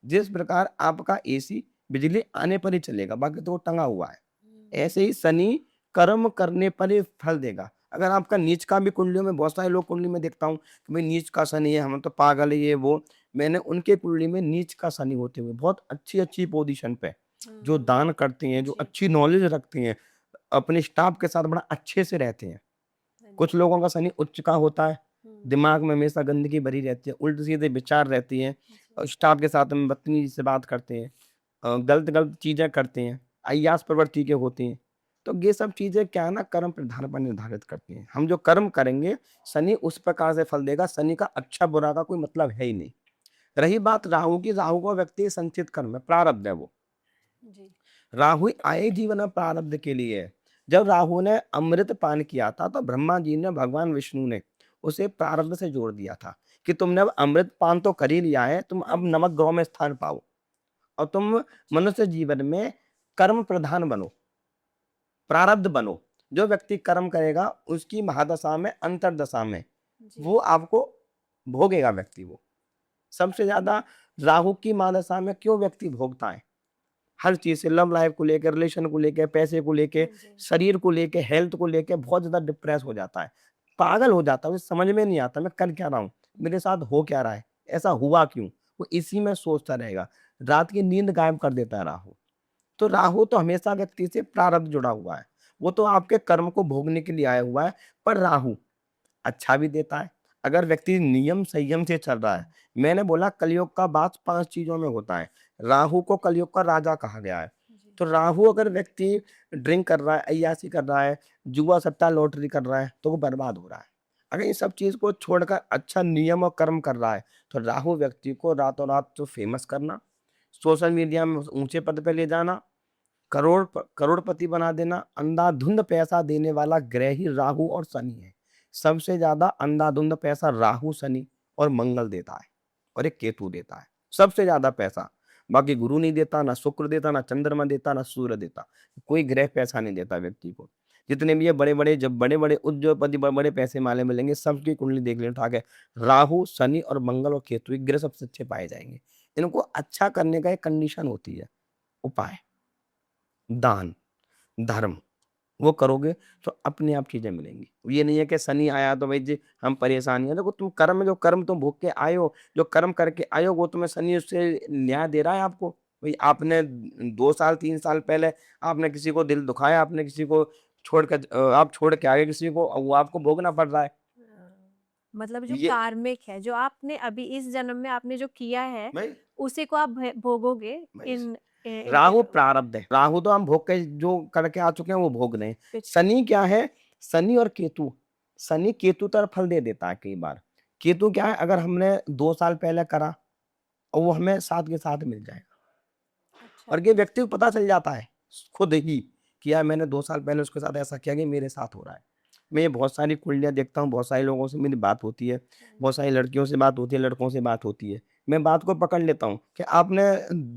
जिस प्रकार आपका एसी बिजली आने पर ही चलेगा, बाकी तो वो टंगा हुआ है। हुँ। ऐसे ही शनि कर्म करने पर ही फल देगा। अगर आपका नीच का भी कुंडलियों में, बहुत सारे लोग कुंडली में देखता हूँ कि भाई नीच का शनि है, हम तो पागल है ये वो। मैंने उनके कुंडली में नीच का शनि होते हुए बहुत अच्छी-अच्छी पोज़ीशन पे, जो हुँ। दान करते हैं, जो जी। अच्छी नॉलेज रखते हैं, अपने स्टाफ के साथ बड़ा अच्छे से रहते हैं। हाँ कुछ जी। लोगों का शनि उच्च का होता है, हुँ। दिमाग में हमेशा गंदगी भरी रहती है, उल्टे-सीधे विचार रहती हैं, जी। स्टाफ के साथ में बदतमीज़ी से बात करते हैं, गलत-गलत चीज़ें करते हैं, अय्याश प्रवृत्ति के होते हैं। तो ये सब चीज़ें क्या है ना, कर्म प्रधान पर निर्धारित करती हैं। हम जो कर्म करेंगे, शनि उस प्रकार से फल देगा, शनि का अच्छा-बुरा का कोई मतलब है ही नहीं। रही बात राहु की, राहु का व्यक्ति संचित कर्म है, प्रारब्ध है वो। जी। राहु आए जीवन में प्रारब्ध के लिए है। जब राहु ने अमृत पान किया था तो ब्रह्मा जी ने, भगवान विष्णु ने उसे प्रारब्ध से जोड़ दिया था कि तुमने अब अमृत पान तो कर ही लिया है, तुम हाँ अब जी। नमक ग्रह में स्थान पाओ और तुम अच्छा। मनुष्य जीवन में कर्म प्रधान बनो, प्रारब्ध बनो। जो व्यक्ति कर्म करेगा उसकी महादशा में, अंतरदशा में जी। वो आपको भोगेगा व्यक्ति वो। सबसे ज्यादा राहु की महादशा में क्यों व्यक्ति भोगता है? हर चीज से, लव लाइफ को लेकर, रिलेशन को लेके, पैसे को लेके, हाँ जी। शरीर को लेके, हेल्थ को लेके बहुत ज्यादा डिप्रेस हो जाता है, पागल हो जाता है, उसे समझ में नहीं आता मैं कर क्या रहा हूँ, मेरे साथ हो क्या रहा है, ऐसा हुआ क्यों, वो इसी में सोचता रहेगा। रात की नींद गायब कर देता है राहु। तो राहु तो हमेशा व्यक्ति से प्रारब्ध जुड़ा हुआ है, वो तो आपके कर्म को भोगने के लिए आया हुआ है। पर राहु अच्छा भी देता है अगर व्यक्ति नियम संयम से चल रहा है। मैंने बोला कलयुग का बात 5 चीज़ों में होता है। राहु को कलयुग का राजा कहा गया है। जी। तो राहु अगर व्यक्ति ड्रिंक कर रहा है, अय्याशी कर रहा है, जुआ सट्टा लॉटरी कर रहा है, तो वो बर्बाद हो रहा है। अगर इन सब चीज़ को छोड़कर अच्छा नियम और कर्म कर रहा है, तो राहु व्यक्ति को रातों रात तो फेमस करना, सोशल मीडिया में ऊँचे पद पे ले जाना, करोड़पति बना देना। अंधाधुंध पैसा देने वाला ग्रह ही राहु और शनि है। सबसे ज़्यादा अंधाधुंध पैसा राहु, शनि और मंगल देता है और एक केतु देता है, सबसे ज़्यादा पैसा। बाकी गुरु नहीं देता, ना शुक्र देता, ना चंद्रमा देता, ना सूर्य देता। कोई ग्रह पैसा नहीं देता व्यक्ति को। जितने भी ये बड़े-बड़े, जब बड़े-बड़े उद्योगपति, बड़े-बड़े पैसे वाले मिलेंगे, सबकी कुंडली देख लें उठा के, राहु, शनि और मंगल और केतु ये ग्रह सबसे अच्छे पाए जाएँगे। इनको अच्छा करने का एक कंडीशन होती है, उपाय, दान, धर्म। वो करोगे तो अपने आप चीज़ें मिलेंगी। ये नहीं है कि शनि आया तो भाई जी हम परेशान हैं। देखो तुम कर्म, जो कर्म तुम भोग के आए हो, जो कर्म करके आए हो, वो तुम्हें शनि उससे न्याय दे रहा है आपको। भई आपने 2 साल 3 साल पहले आपने किसी को दिल दुखाया, आपने किसी को आप छोड़ के आ गए किसी को, वो आपको भोगना पड़ रहा है। मतलब जो ये कार्मिक है, जो आपने अभी इस जन्म में आपने जो किया है, भाई उसी को आप भोगोगे भाई इनके राहु प्रारब्ध है। राहु तो हम भोग के जो करके आ चुके हैं वो भोग रहे हैं। पिछ शनि क्या है? शनि और केतु, शनि केतु तरह फल दे देता है कई बार। केतु क्या है? अगर हमने 2 साल पहले करा और वो हमें साथ के साथ मिल जाएगा। अच्छा। और ये व्यक्ति को पता चल जाता है खुद ही कि यार मैंने 2 साल पहले उसके साथ ऐसा किया कि मेरे साथ हो रहा है। मैं ये बहुत सारी कुंडलियाँ देखता हूँ, बहुत सारे लोगों से मेरी बात होती है, बहुत सारी लड़कियों से बात होती है, लड़कों से बात होती है। मैं बात को पकड़ लेता हूँ कि आपने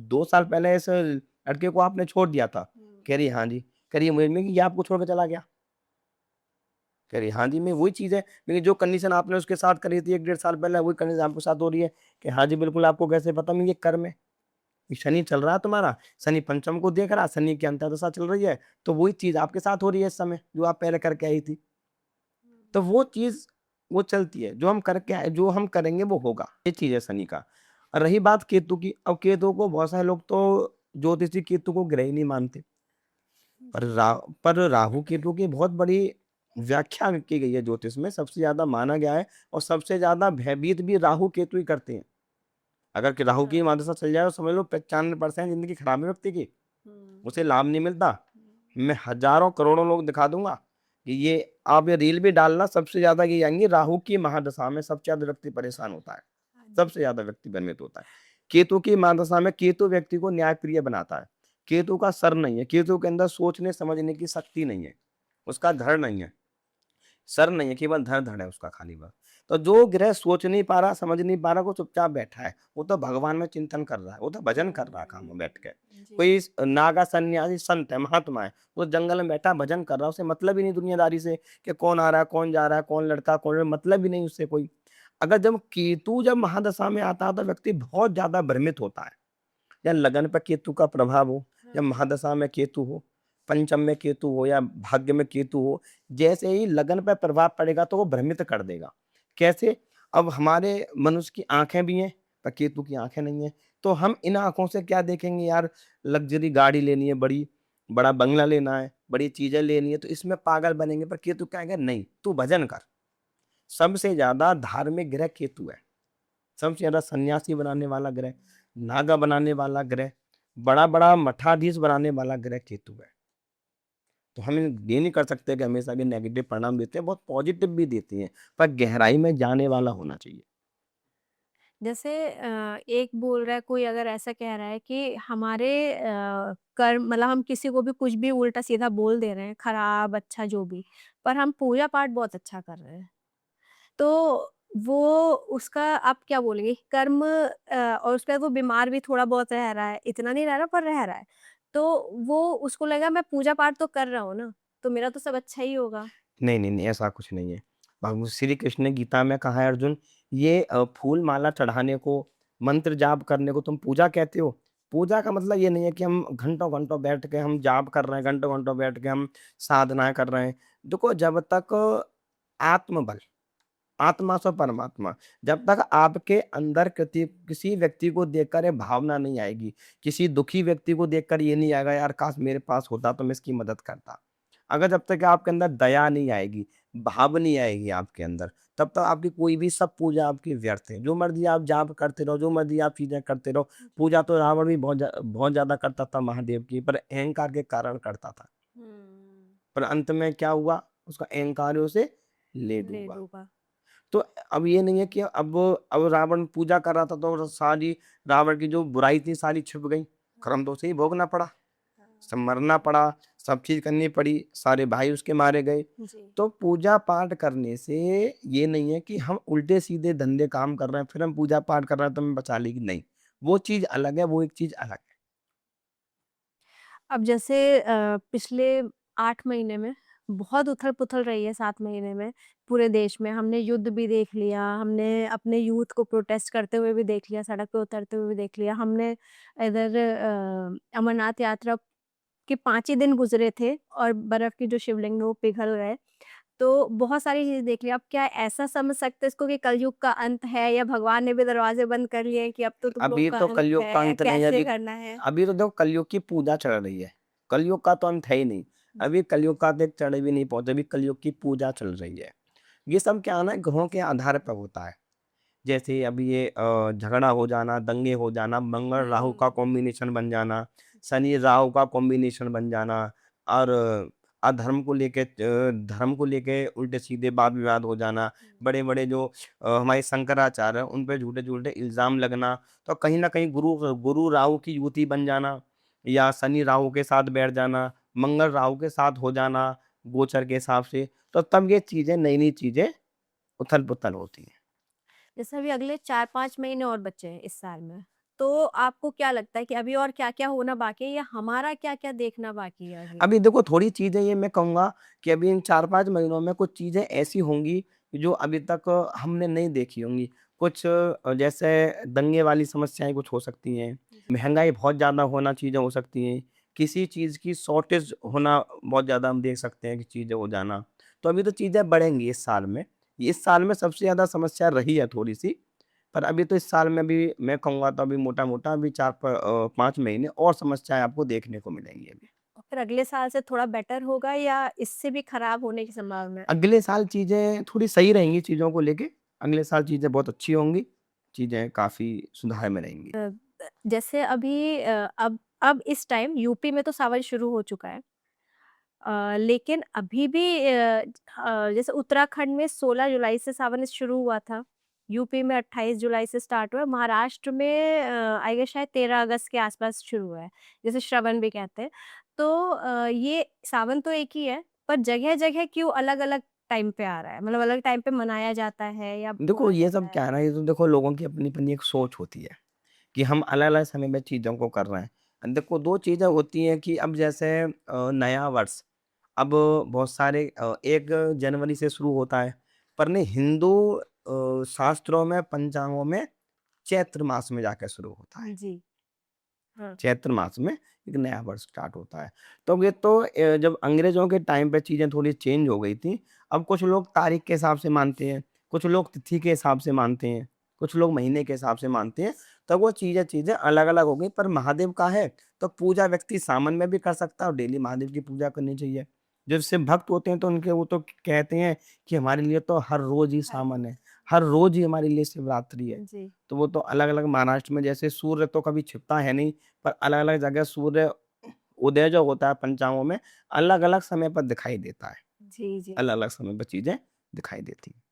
2 साल पहले इस लड़के को आपने छोड़ दिया था। हुँ। कह रही है, "हाँ जी।" कह रही है, "मुझे में कि ये आपको छोड़ के चला गया?" कह रही है, "हाँ जी।" मैं वही चीज़ है, लेकिन जो कंडीशन आपने उसके साथ करी थी 1 डेढ़ साल पहले, वही कंडीशन आपके साथ हो रही है कि हाँ जी, बिल्कुल आपको कैसे पता? मैं ये कर्म है। ये शनि चल रहा है तुम्हारा, शनि पंचम को देख रहा है, शनि की अंतर्दशा चल रही है, तो वही चीज़ आपके साथ हो रही है इस समय, जो आप पहले करके आई थी। तो वो चीज़ वो चलती है, जो हम करके आए, जो हम करेंगे वो होगा। ये चीज़ है शनि का। और रही बात केतु की, अब केतु को बहुत सारे लोग तो ज्योतिषी केतु को ग्रह ही नहीं मानते। पर जी। राहु केतु की बहुत बड़ी व्याख्या की गई है ज्योतिष में, सबसे ज़्यादा माना गया है और सबसे ज़्यादा भयभीत भी राहु केतु ही करते हैं। अगर कि राहु अच्छा। की महादशा चल जाए तो समझ लो 95% ज़िंदगी खराब है व्यक्ति की, हुँ। उसे लाभ नहीं मिलता। हुँ। मैं हज़ारों करोड़ों लोग दिखा दूँगा कि ये, आप ये रील भी डालना, सबसे ज़्यादा ये आएँगी राहु की महादशा में, सबसे ज़्यादा व्यक्ति परेशान होता है, हाँ जी। सबसे ज़्यादा व्यक्ति भ्रमित होता है। केतु की महादशा में केतु व्यक्ति को न्यायप्रिय बनाता है। केतु का सर नहीं है, केतु के अंदर सोचने समझने की शक्ति नहीं है, उसका धड़ नहीं है। सर नहीं है, केवल धड़-धड़ है उसका खाली बस। तो जो ग्रह सोच नहीं पा रहा, समझ नहीं पा रहा, वो चुपचाप बैठा है। वो तो भगवान में चिंतन कर रहा है, वो तो भजन कर रहा है काम में बैठ के। जी। कोई नागा सन्यासी संत है, महात्मा है, वो जंगल में बैठा भजन कर रहा है, उसे मतलब ही नहीं दुनियादारी से कि कौन आ रहा है, कौन जा रहा है, कौन लड़का, कौन, मतलब ही नहीं उससे कोई। अगर जब महादशा में आता है तो व्यक्ति बहुत ज़्यादा भ्रमित होता है। या लगन पे केतु का प्रभाव हो, या हाँ। महादशा में केतु हो, पंचम में केतु हो या भाग्य में केतु हो, जैसे ही लगन पे प्रभाव पड़ेगा तो वो भ्रमित कर देगा। कैसे? अब हमारे मनुष्य की आँखें भी हैं, पर केतु की आँखें नहीं हैं। तो हम इन आँखों से क्या देखेंगे यार, लग्ज़री गाड़ी लेनी है बड़ी, बड़ा बंगला लेना है, बड़ी चीज़ें लेनी है, तो इसमें पागल बनेंगे। पर केतु कहेगा नहीं, तू भजन कर। सबसे ज़्यादा धार्मिक ग्रह केतु है। सबसे ज़्यादा सन्यासी बनाने वाला ग्रह, नागा बनाने वाला ग्रह, बड़ा-बड़ा मठाधीश बनाने वाला ग्रह केतु है। तो हम ये नहीं कर सकते कि हमेशा भी नेगेटिव परिणाम देते हैं, बहुत पॉजिटिव भी देती हैं, पर गहराई में जाने वाला होना चाहिए। जैसे एक बोल रहा है, कोई अगर ऐसा कह रहा है कि हमारे कर्म मतलब हम किसी को भी कुछ भी उल्टा-सीधा बोल दे रहे हैं, खराब, अच्छा जो भी, पर हम पूजा-पाठ बहुत अच्छा कर रहे हैं। तो वो उसका आप क्या बोलेंगे कर्म और उसके बाद वो बीमार भी थोड़ा बहुत रह रहा है, इतना नहीं रह रहा पर रह रहा है। तो वो उसको लगेगा मैं पूजा-पाठ तो कर रहा हूँ ना, तो मेरा तो सब अच्छा ही होगा। नहीं, नहीं, नहीं, ऐसा कुछ नहीं है। भगव श्री कृष्ण ने गीता में कहा है अर्जुन, ये फूल माला चढ़ाने को, मंत्र जाप करने को तुम पूजा कहते हो? पूजा का मतलब ये नहीं है कि हम घंटों-घंटों बैठ के हम जाप कर रहे हैं, घंटों-घंटों बैठ के हम साधनाएँ कर रहे हैं। देखो जब तक आत्मबल, आत्मा सो परमात्मा, जब तक आपके अंदर किसी व्यक्ति को देखकर ये भावना नहीं आएगी, किसी दुखी व्यक्ति को देखकर ये नहीं आएगा यार काश मेरे पास होता तो मैं इसकी मदद करता। अगर जब तक आपके अंदर दया नहीं आएगी, भाव नहीं आएगी आपके अंदर, तब तक आपकी कोई भी सब पूजा आपकी व्यर्थ है। जो मर्ज़ी आप जाप करते रहो, जो मर्ज़ी आप चीज़ें करते रहो। पूजा तो रावण भी बहुत ज़्यादा करता था महादेव की, पर अहंकार के कारण करता था। हुँ। पर अंत में क्या हुआ? उसका अहंकार ही उसे ले ले डूबा। डूबा। तो अब ये नहीं है कि अब रावण पूजा कर रहा था तो सारी रावण की जो बुराई थी सारी छिप गई। कर्म तो उसे ही भोगना पड़ा, सब मरना पड़ा, सब चीज़ करनी पड़ी, सारे भाई उसके मारे गए। जी। तो पूजा-पाठ करने से ये नहीं है कि हम उल्टे-सीधे धंधे काम कर रहे हैं, फिर हम पूजा-पाठ कर रहे हैं तो हमें बचा लेगी, नहीं। वो चीज़ अलग है, वो एक चीज़ अलग है। अब जैसे पिछले 8 महीने में बहुत उथल-पुथल रही है 7 महीने में पूरे देश में। हमने युद्ध भी देख लिया, हमने अपने यूथ को प्रोटेस्ट करते हुए भी देख लिया, सड़क पे उतरते हुए भी देख लिया। हमने इधर अमरनाथ यात्रा के 5 ही दिन गुज़रे थे और बर्फ़ की जो शिवलिंग है वो पिघल गए। तो बहुत सारी चीज़ें देख ली। अब क्या ऐसा समझ सकते हैं इसको कि कलयुग का अंत है या भगवान ने भी दरवाज़े बंद कर लिए हैं कि अब तो तुम लोग अभी का तो अंत कलयुग का है, अंत नहीं है, कैसे अभी करना है? अभी तो देखो कलयुग की पूजा चल रही है। कलयुग का तो अंत है ही नहीं। जी। अभी कलयुग का तो एक चढ़ भी नहीं पहुँचा, अभी कलयुग की पूजा चल रही है। ये सब क्या है ना ग्रहों के आधार पर होता है। जैसे अभी ये झगड़ा हो जाना, दंगे हो जाना, मंगल राहु का हुँ। कॉम्बिनेशन बन जाना, शनि राहु का कॉम्बिनेशन बन जाना और धर्म को लेके उल्टे-सीधे वाद-विवाद हो जाना, बड़े-बड़े जो हमारे शंकराचार्य हैं, उन पे झूठे-झूठे इल्ज़ाम लगना, तो कहीं न कहीं गुरु गुरु राहु की युति बन जाना या शनि राहु के साथ बैठ जाना, मंगल राहु के साथ हो जाना गोचर के हिसाब से, तो तब ये चीज़ें नई-नई चीज़ें उथल-पुथल होती हैं। जैसे अभी अगले 4-5 महीने और बचे हैं इस साल में। तो आपको क्या लगता है कि अभी और क्या-क्या होना बाकी है या हमारा क्या-क्या देखना बाकी है अभी? अभी देखो थोड़ी चीज़ें ये मैं कहूँगा कि अभी इन 4-5 महीनों में कुछ चीज़ें ऐसी होंगी जो अभी तक हमने नहीं देखी होंगी। कुछ जैसे दंगे वाली समस्याएँ कुछ हो सकती हैं, जी। महँगाई बहुत ज़्यादा होना चीज़ें हो सकती हैं, किसी चीज़ की शॉर्टेज होना बहुत ज़्यादा हम देख सकते हैं कि चीज़ें हो जाना। तो अभी तो चीज़ें बढ़ेंगी इस साल में। इस साल में सबसे ज़्यादा समस्या रही है थोड़ी-सी, पर अभी तो इस साल में भी मैं कहूँगा तो अभी मोटा-मोटा अभी 5 महीने और समस्याएँ आपको देखने को मिलेंगी अभी। और फिर अगले साल से थोड़ा बेटर होगा या इससे भी खराब होने की संभावना है? अगले साल चीज़ें थोड़ी सही रहेंगी चीज़ों को लेके। अगले साल चीज़ें बहुत अच्छी होंगी। चीज़ें काफ़ी सुधार में रहेंगी। जैसे अभी अब इस टाइम यूपी में तो सावन शुरू हो चुका है। लेकिन अभी भी जैसे उत्तराखंड में 16 जुलाई से सावन शुरू हुआ था। यूपी में 28 जुलाई से स्टार्ट हुआ। महाराष्ट्र में आई गेस शायद 13 अगस्त के आस-पास शुरू हुआ है, जिसे श्रवण भी कहते हैं। तो ये सावन तो एक ही है, पर जगह-जगह क्यों अलग-अलग टाइम पे आ रहा है? मतलब अलग टाइम पे मनाया जाता है या देखो बोला ये जाता सब है? क्या है ना, ये तो देखो लोगों की अपनी-अपनी एक सोच होती है कि हम अलग-अलग समय में चीज़ों को कर रहे हैं। देखो 2 चीज़ें होती हैं कि अब जैसे नया वर्ष अब बहुत सारे 1 जनवरी से शुरू होता है, पर नहीं हिंदू शास्त्रों में, पंचांगों में चैत्र मास में जाके शुरू होता है। जी, हाँ। चैत्र मास में एक नया वर्ष स्टार्ट होता है। तो ये तो जब अंग्रेज़ों के टाइम पे चीज़ें थोड़ी चेंज हो गई थी। अब कुछ लोग तारीख के हिसाब से मानते हैं, कुछ लोग तिथि के हिसाब से मानते हैं, कुछ लोग महीने के हिसाब से मानते हैं। तो वो चीज़ें अलग-अलग हो गई पर महादेव का है, तो पूजा व्यक्ति सावन में भी कर सकता है और डेली महादेव की पूजा करनी चाहिए। जो शिव भक्त होते हैं तो उनके वो तो कहते हैं कि हमारे लिए तो हर रोज़ ही हर सावन है, रोज़। हर रोज़ ही हमारे लिए शिवरात्रि है। जी। तो वो तो अलग-अलग महाराष्ट्र में जैसे सूर्य तो कभी छिपता है नहीं, पर अलग-अलग जगह सूर्य उदय जो होता है पंचांगों में, अलग-अलग समय पर दिखाई देता है। जी, जी। अलग-अलग समय पर चीज़ें दिखाई देती हैं।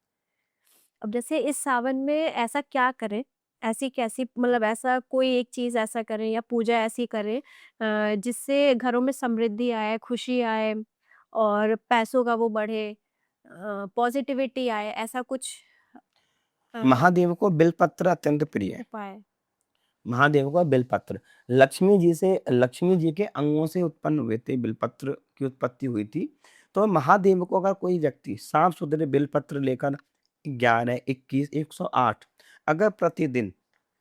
अब जैसे इस सावन में ऐसा क्या करें ऐसी कैसी मतलब ऐसा कोई एक चीज़ ऐसा करें या पूजा ऐसी करें जिससे घरों में समृद्धि आए, खुशी आए और पैसों का वो बढ़े पॉज़िटिविटी आए, ऐसा कुछ अ, महादेव को बेलपत्र अत्यंत प्रिय है। उपाय? महादेव का बेलपत्र, लक्ष्मी जी के अंगों से उत्पन्न हुए थे, बेलपत्र की उत्पत्ति हुई थी। तो महादेव को अगर कोई व्यक्ति साफ सुथरे बेलपत्र लेकर 11, 21, 108 अगर प्रतिदिन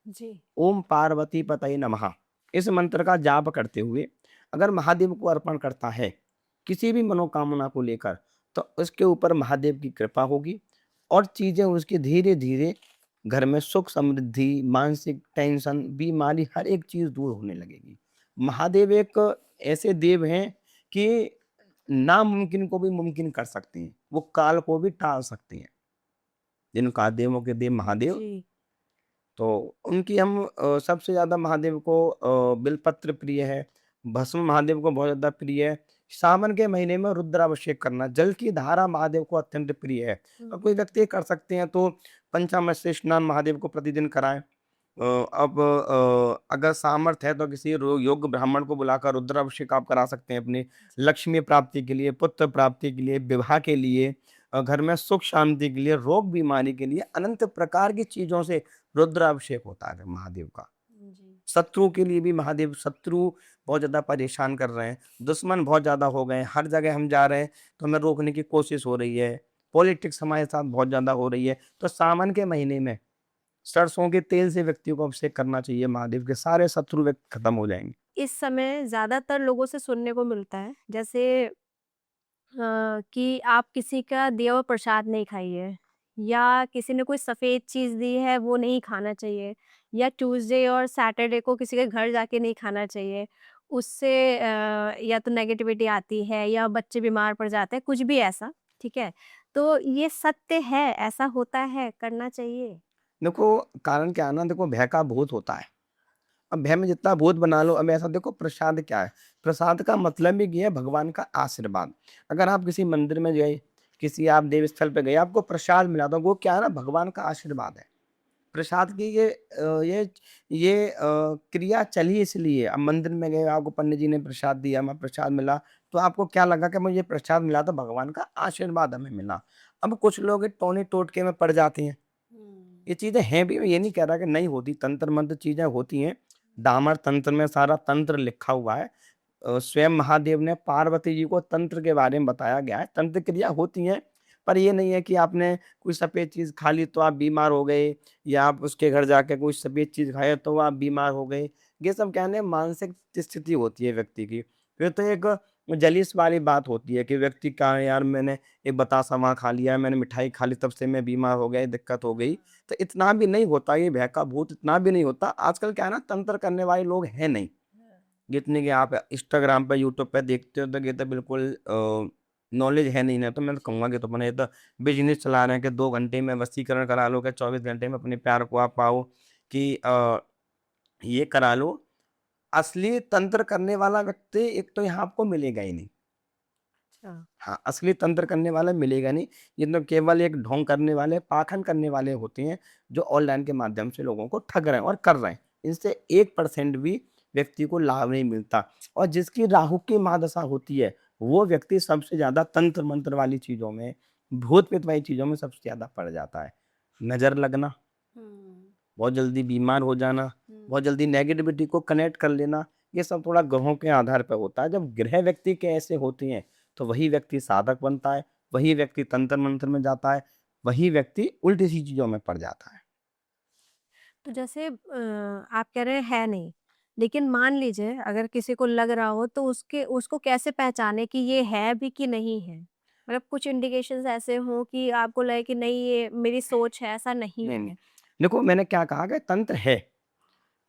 जी। ओम पार्वती पतये नमः इस मंत्र का जाप करते हुए अगर महादेव को अर्पण करता है किसी भी मनोकामना को लेकर, तो उसके ऊपर महादेव की कृपा होगी और चीजें उसकी धीरे धीरे घर में सुख समृद्धि, मानसिक टेंशन, बीमारी, हर एक चीज दूर होने लगेगी। महादेव एक ऐसे देव हैं कि नामुमकिन को भी मुमकिन कर सकते हैं, वो काल को भी टाल सकते हैं। जिनका देवों के देव महादेव, जी। तो उनकी हम सबसे ज़्यादा महादेव को बिल्वपत्र प्रिय है, भस्म महादेव को बहुत ज़्यादा प्रिय है। सावन के महीने में रुद्राभिषेक करना, जल की धारा महादेव को अत्यंत प्रिय है। हुँ, कोई व्यक्ति कर सकते हैं तो पंचामृत से स्नान महादेव को प्रतिदिन कराएँ। अगर सामर्थ्य है तो किसी योग्य ब्राह्मण को बुलाकर रुद्राभिषेक आप करा सकते हैं अपनी लक्ष्मी प्राप्ति के लिए, पुत्र प्राप्ति के लिए, विवाह के लिए, घर में सुख शांति के लिए, रोग बीमारी के लिए, अनंत प्रकार की चीज़ों से रुद्राभिषेक होता है महादेव का। जी। शत्रु के लिए भी महादेव, शत्रु बहुत ज़्यादा परेशान कर रहे हैं, दुश्मन बहुत ज़्यादा हो गए हैं, हर जगह हम जा रहे हैं तो हमें रोकने की कोशिश हो रही है, पॉलिटिक्स हमारे साथ बहुत ज़्यादा हो रही है। तो सावन के महीने में सरसों के तेल से व्यक्ति को अभिषेक करना चाहिए महादेव के, सारे शत्रु व्यक्ति खत्म हो जाएँगे। इस समय ज़्यादातर लोगों से सुनने को मिलता है जैसे कि आप किसी का दिया हुआ प्रसाद नहीं खाइए या किसी ने कोई सफ़ेद चीज़ दी है वो नहीं खाना चाहिए या ट्यूसडे और सैटरडे को किसी के घर जाके नहीं खाना चाहिए। उससे या तो नेगेटिविटी आती है या बच्चे बीमार पड़ जाते हैं, कुछ भी ऐसा, ठीक है? तो ये सत्य है, ऐसा होता है, करना चाहिए? देखो, कारण क्या है ना, देखो भय का भूत होता है। अब भय में जितना भूत बना लो, अब ऐसा देखो प्रसाद क्या है? प्रसाद का मतलब ही ये है भगवान का आशीर्वाद। अगर आप किसी मंदिर में गए, किसी आप देव स्थल पे गए, आपको प्रसाद मिला तो वो क्या है ना, भगवान का आशीर्वाद है। प्रसाद की क्रिया चली इसलिए, अब मंदिर में गए, आपको पंडित जी ने प्रसाद दिया, हमें प्रसाद मिला, तो आपको क्या लगा कि मुझे प्रसाद मिला तो भगवान का आशीर्वाद हमें मिला। अब कुछ लोग टोने टोटके में पड़ जाते हैं। हुँ। ये चीज़ें हैं भी, मैं ये नहीं कह रहा कि नहीं होती, तंत्र-मंत्र चीज़ें होती हैं। डामर तंत्र में सारा तंत्र लिखा हुआ है। स्वयं महादेव ने पार्वती जी को तंत्र के बारे में बताया गया है। तंत्र क्रिया होती हैं, पर ये नहीं है कि आपने कोई सफ़ेद चीज़ खा ली तो आप बीमार हो गए या आप उसके घर जाके कोई सफ़ेद चीज़ खाए तो आप बीमार हो गए। ये सब क्या है ना, मानसिक स्थिति होती है व्यक्ति की। फिर तो एक जलीस वाली बात होती है कि व्यक्ति का यार मैंने एक बतासा वहाँ खा लिया, मैंने मिठाई खा ली तब से मैं बीमार हो गया, ये दिक्कत हो गई। तो इतना भी नहीं होता, ये भय का भूत इतना भी नहीं होता। आजकल क्या है ना, तंत्र करने वाले लोग हैं नहीं। जितने कि आप इंस्टाग्राम पे, यूट्यूब पे देखते हो तो ये तो बिल्कुल नॉलेज है नहीं ना, तो मैं तो कहूँगा कि तो अपने ये तो बिज़नेस चला रहे हैं कि 2 घंटे में वशीकरण करा लो, कि 24 घंटे में अपने प्यार को आप पाओ, कि ये करा लो। असली तंत्र करने वाला व्यक्ति एक तो यहाँ आपको मिलेगा ही नहीं। अच्छा। हाँ, असली तंत्र करने वाला मिलेगा नहीं। ये तो केवल एक ढोंग करने वाले, पाखंड करने वाले होते हैं, जो ऑनलाइन के माध्यम से लोगों को ठग रहे हैं और कर रहे हैं। इनसे 1% भी व्यक्ति को लाभ नहीं मिलता और जिसकी राहु की महादशा होती है, वो व्यक्ति सबसे ज़्यादा तंत्र-मंत्र वाली चीज़ों में, भूत-प्रेत वाली चीज़ों में सबसे ज़्यादा पड़ जाता है। नज़र लगना, हुँ, बहुत जल्दी बीमार हो जाना, हुँ। बहुत जल्दी नेगेटिविटी को कनेक्ट कर लेना, ये सब थोड़ा ग्रहों के आधार पे होता है। जब ग्रह व्यक्ति के ऐसे होते हैं, तो वही व्यक्ति साधक बनता है, वही व्यक्ति तंत्र-मंत्र में जाता है, वही व्यक्ति उल्टी-सी चीज़ों में पड़ जाता है। तो जैसे आप कह रहे हैं है नहीं, लेकिन मान लीजिए अगर किसी को लग रहा हो तो उसको कैसे पहचाने कि ये है भी कि नहीं है? मतलब कुछ इंडिकेशंस ऐसे हों कि आपको लगे कि नहीं ये मेरी सोच है, ऐसा नहीं नहीं, नहीं। है। देखो मैंने क्या कहा कि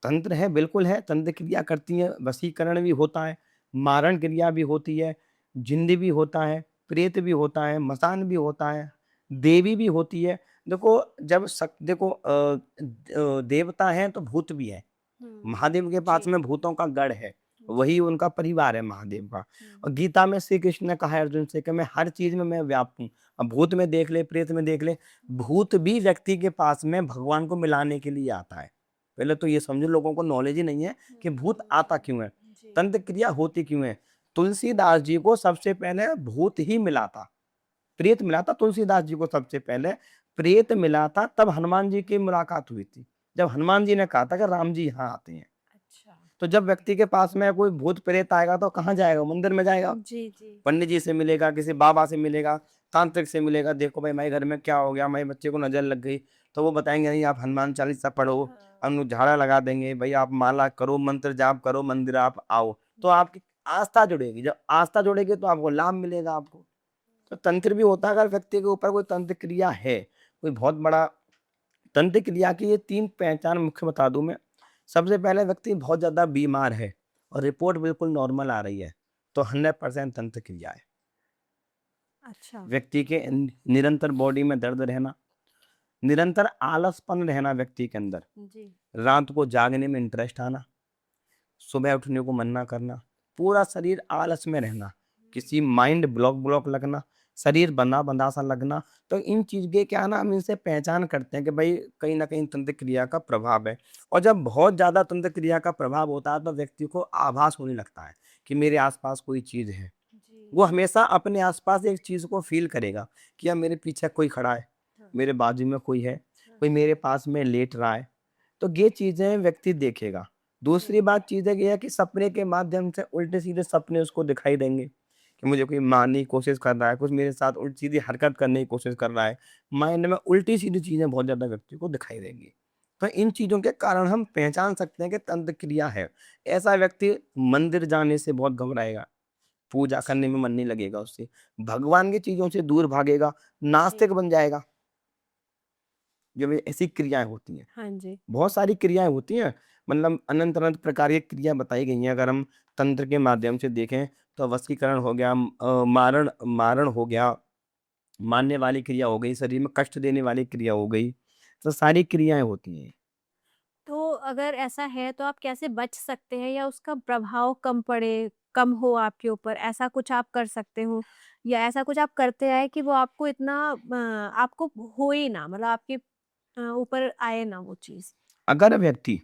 तंत्र है, बिल्कुल है, तंत्र क्रिया करती हैं, वशीकरण भी होता है, मारण क्रिया भी होती है, जिन्न भी होता है, प्रेत भी होता है, मसान भी होता है, देवी भी होती है। देखो जब देखो देवता हैं तो भूत भी हैं। हुँ। महादेव के पास जी। में भूतों का गढ़ है, जी। वही उनका परिवार है महादेव का। हुँ। और गीता में श्री कृष्ण ने कहा है अर्जुन से कि मैं हर चीज़ में मैं व्याप्त हूँ। अब भूत में देख ले, प्रेत में देख ले, भूत भी व्यक्ति के पास में भगवान को मिलाने के लिए आता है। पहले तो ये समझो लोगों को नॉलेज ही नहीं है कि भूत आता क्यों है, जी। तंत्र क्रिया होती क्यों है। तुलसीदास जी को सबसे पहले भूत ही मिला था, प्रेत मिला था तुलसीदास जी को सबसे पहले, प्रेत मिला था तब हनुमान जी की मुलाकात हुई थी। जब हनुमान जी ने कहा था कि राम जी यहाँ आते हैं। अच्छा। तो जब व्यक्ति के पास में कोई भूत प्रेत आएगा तो कहाँ जाएगा? मंदिर में जाएगा। जी, जी। पंडित जी से मिलेगा, किसी बाबा से मिलेगा, तांत्रिक से मिलेगा, देखो भाई हमारे घर में क्या हो गया, हमारे बच्चे को नज़र लग गई। तो वो बताएँगे नहीं आप हनुमान चालीसा पढ़ो, हाँ। हम लोग झाड़ा लगा देंगे, भई आप माला करो, मंत्र जाप करो, मंदिर आप आओ। तो आपकी आस्था जुड़ेगी, जब आस्था जुड़ेगी तो आपको लाभ मिलेगा आपको। तो तंत्र भी होता है अगर व्यक्ति के ऊपर कोई तंत्र क्रिया है, कोई बहुत बड़ा तंत्र क्रिया की ये 3 पहचान मुख्य बता दूँ मैं। सबसे पहले व्यक्ति बहुत ज़्यादा बीमार है और रिपोर्ट बिल्कुल नॉर्मल आ रही है, तो 100% तंत्र क्रिया है। अच्छा। व्यक्ति के निरंतर बॉडी में दर्द रहना, निरंतर आलसपन रहना व्यक्ति के अंदर, जी। रात को जागने में इंटरेस्ट आना, सुबह उठने को मन ना करना, पूरा शरीर आलस में रहना, किसी माइंड ब्लॉक ब्लॉक लगना, शरीर बंधा-बंधा सा लगना, तो इन चीज़ के क्या है ना हम इनसे पहचान करते हैं कि भई कहीं न कहीं तंत्र क्रिया का प्रभाव है। और जब बहुत ज़्यादा तंत्र क्रिया का प्रभाव होता है तो व्यक्ति को आभास होने लगता है कि मेरे आस-पास कोई चीज़ है। जी। वो हमेशा अपने आस-पास एक चीज़ को फ़ील करेगा कि अब मेरे पीछे कोई खड़ा है, हाँ, मेरे बाजू में कोई है, हाँ। कोई मेरे पास में लेट रहा है। तो ये चीज़ें व्यक्ति देखेगा। जी। दूसरी बात चीज़ है ये है कि सपने के माध्यम से उल्टे-सीधे सपने उसको दिखाई देंगे, कि मुझे कोई मारने की कोशिश कर रहा है, कुछ मेरे साथ उल्टी-सीधी हरकत करने की कोशिश कर रहा है। माइंड में उल्टी-सीधी चीज़ें बहुत ज़्यादा व्यक्ति को दिखाई देंगी। तो इन चीज़ों के कारण हम पहचान सकते हैं कि तंत्र क्रिया है। ऐसा व्यक्ति मंदिर जाने से बहुत घबराएगा, पूजा करने में मन नहीं लगेगा उससे, भगवान की चीज़ों से दूर भागेगा, जी। नास्तिक बन जाएगा। जब ये ऐसी क्रियाएँ होती हैं। हाँ जी। बहुत सारी क्रियाएँ होती हैं, मतलब अनंत-अनंत प्रकार की क्रिया बताई गई हैं। अगर हम तंत्र के माध्यम से देखें, तो वशीकरण हो गया, मारण मारण हो गया, मारने वाली क्रिया हो गई, शरीर में कष्ट देने वाली क्रिया हो गई, तो सारी क्रियाएँ होती हैं। तो अगर ऐसा है तो आप कैसे बच सकते हैं या उसका प्रभाव कम पड़े, कम हो आपके ऊपर, ऐसा कुछ आप कर सकते हो? या ऐसा कुछ आप करते आए कि वो आपको इतना आपको हो ही ना, मतलब आपके ऊपर आए ना वो चीज़? अगर व्यक्ति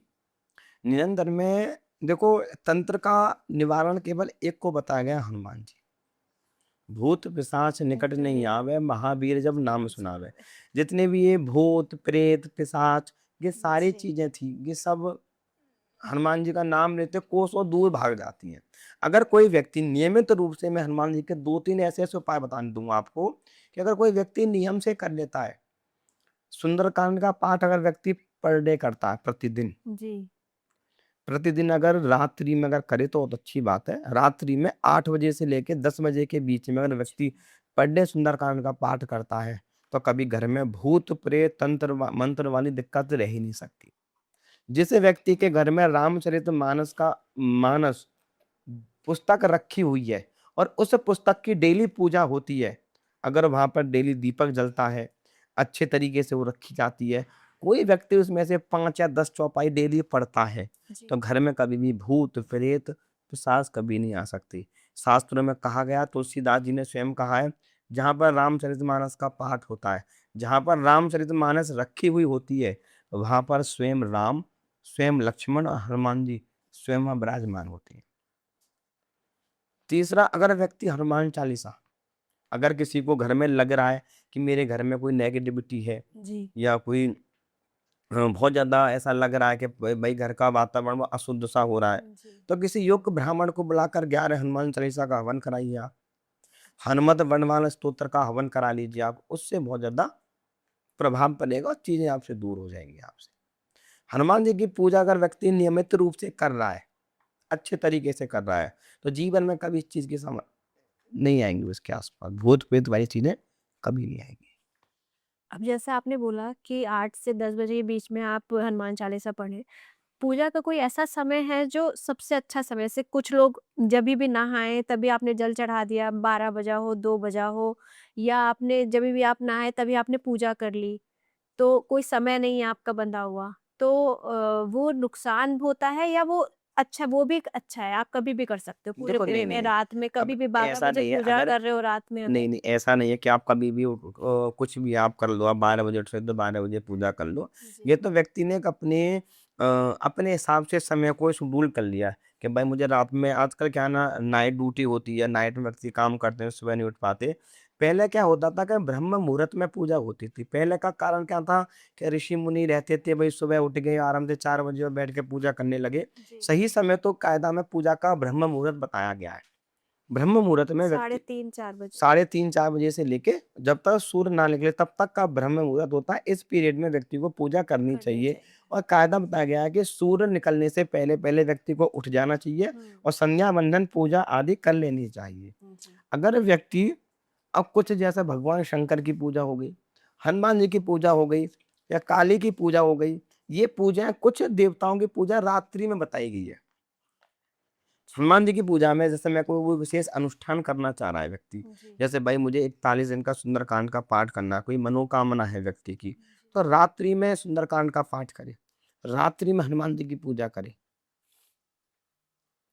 निरंतर में देखो तंत्र का निवारण केवल एक को बताया गया हनुमान जी। भूत पिशाच निकट नहीं आवे, महावीर जब नाम सुनावे। जितने भी ये भूत, प्रेत, पिशाच ये सारी जी। चीज़ें थी, ये सब हनुमान जी का नाम लेते कोसों दूर भाग जाती हैं। अगर कोई व्यक्ति नियमित रूप से मैं हनुमान जी के 2-3 ऐसे-ऐसे उपाय बता दूँगा आपको कि अगर कोई व्यक्ति नियम से कर लेता है, सुंदरकांड का पाठ अगर व्यक्ति पर डे करता है प्रतिदिन, जी। प्रतिदिन अगर रात्रि में अगर करे तो बहुत अच्छी बात है। रात्रि में 8 बजे से लेके 10 बजे के बीच में अगर व्यक्ति पर डे सुंदरकांड का पाठ करता है, तो कभी घर में भूत, प्रेत, तंत्र मंत्र वाली दिक्कत रह ही नहीं सकती। जिस व्यक्ति के घर में रामचरितमानस का मानस पुस्तक रखी हुई है और उस पुस्तक की डेली पूजा होती है, अगर वहाँ पर डेली दीपक जलता है, अच्छे तरीके से वो रखी जाती है, कोई व्यक्ति उसमें से 5 या 10 चौपाई डेली पढ़ता है, जी। तो घर में कभी भी भूत, प्रेत, पिशाच कभी नहीं आ सकती। शास्त्रों में कहा गया, तुलसीदास जी ने स्वयं कहा है, जहाँ पर रामचरितमानस का पाठ होता है, जहाँ पर रामचरितमानस रखी हुई होती है, वहाँ पर स्वयं राम, स्वयं लक्ष्मण और हनुमान जी स्वयं वहाँ विराजमान होते हैं। तीसरा, अगर व्यक्ति हनुमान चालीसा, अगर किसी को घर में लग रहा है कि मेरे घर में कोई नेगेटिविटी है जी। या कोई बहुत ज़्यादा ऐसा लग रहा है कि भाई घर का वातावरण वो अशुद्ध सा हो रहा है, जी। तो किसी योग्य ब्राह्मण को बुलाकर 11 हनुमान चालीसा का हवन कराइए आप। हनुमत वर्णमाला स्तोत्र का हवन करा लीजिए आप, उससे बहुत ज़्यादा प्रभाव पड़ेगा और चीज़ें आपसे दूर हो जाएँगी आपसे। हनुमान जी की पूजा अगर व्यक्ति नियमित रूप से कर रहा है, अच्छे तरीके से कर रहा है, तो जीवन में कभी इस चीज़ की नहीं आएँगी उसके आस-पास, भूत-प्रेत वाली चीज़ें कभी नहीं आएँगी। अब जैसे आपने बोला कि 8 से 10 बजे के बीच में आप हनुमान चालीसा पढ़ें। पूजा का कोई ऐसा समय है जो सबसे अच्छा समय, जैसे कुछ लोग जभी भी नहाएँ तभी आपने जल चढ़ा दिया, 12 बजा हो, 2 बजा हो, या आपने जभी भी आप नहाए तभी आपने पूजा कर ली, तो कोई समय नहीं है आपका बंधा हुआ। तो वो नुकसान होता है या वो अच्छा, वो भी एक अच्छा है, आप कभी भी कर सकते हो पूरे देखो पूरे नहीं, में, नहीं, रात में अब कभी भी 12 ऐसा बजे नहीं है पूजा अगर कर रहे हो रात में अगर। नहीं, नहीं, ऐसा नहीं है कि आप कभी भी कुछ भी आप कर लो, आप 12 बजे उठ रहे हो तो 12 बजे पूजा कर लो। जी। ये तो व्यक्ति ने एक अपने अपने हिसाब से समय को शेड्यूल कर लिया कि भाई मुझे रात में, आजकल क्या है ना, नाइट ड्यूटी होती है, नाइट में व्यक्ति काम करते हैं, सुबह नहीं उठ पाते। पहले क्या होता था कि ब्रह्म मुहूर्त में पूजा होती थी। पहले का कारण क्या था कि ऋषि मुनि रहते थे, भाई सुबह उठ गए आराम से 4 बजे और बैठ के पूजा करने लगे। जी। सही समय तो कायदा में पूजा का ब्रह्म मुहूर्त बताया गया है। ब्रह्म मुहूर्त में साढ़े व्यक्ति 3-4 बजे। साढ़े 3-4 बजे से लेके जब तक सूर्य ना निकले तब तक का ब्रह्म मुहूर्त होता है। इस पीरियड में व्यक्ति को पूजा करनी करनी चाहिए चाहिए। और कायदा बताया गया है कि सूर्य निकलने से पहले-पहले व्यक्ति को उठ जाना चाहिए हुँ। और संध्या वंदन पूजा आदि कर लेनी चाहिए। जी। अगर व्यक्ति अब कुछ जैसे भगवान शंकर की पूजा हो गई, हनुमान जी की पूजा हो गई या काली की पूजा हो गई, ये पूजाएँ कुछ देवताओं की पूजा रात्रि में बताई गई है। हनुमान जी की पूजा में जैसे मैं कोई विशेष अनुष्ठान करना चाह रहा है व्यक्ति, जी। जैसे भाई मुझे 41 दिन का सुंदरकांड का पाठ करना है, कोई मनोकामना है व्यक्ति की, जी। तो रात्रि में सुंदरकांड का पाठ करे, रात्रि में हनुमान जी की पूजा करे।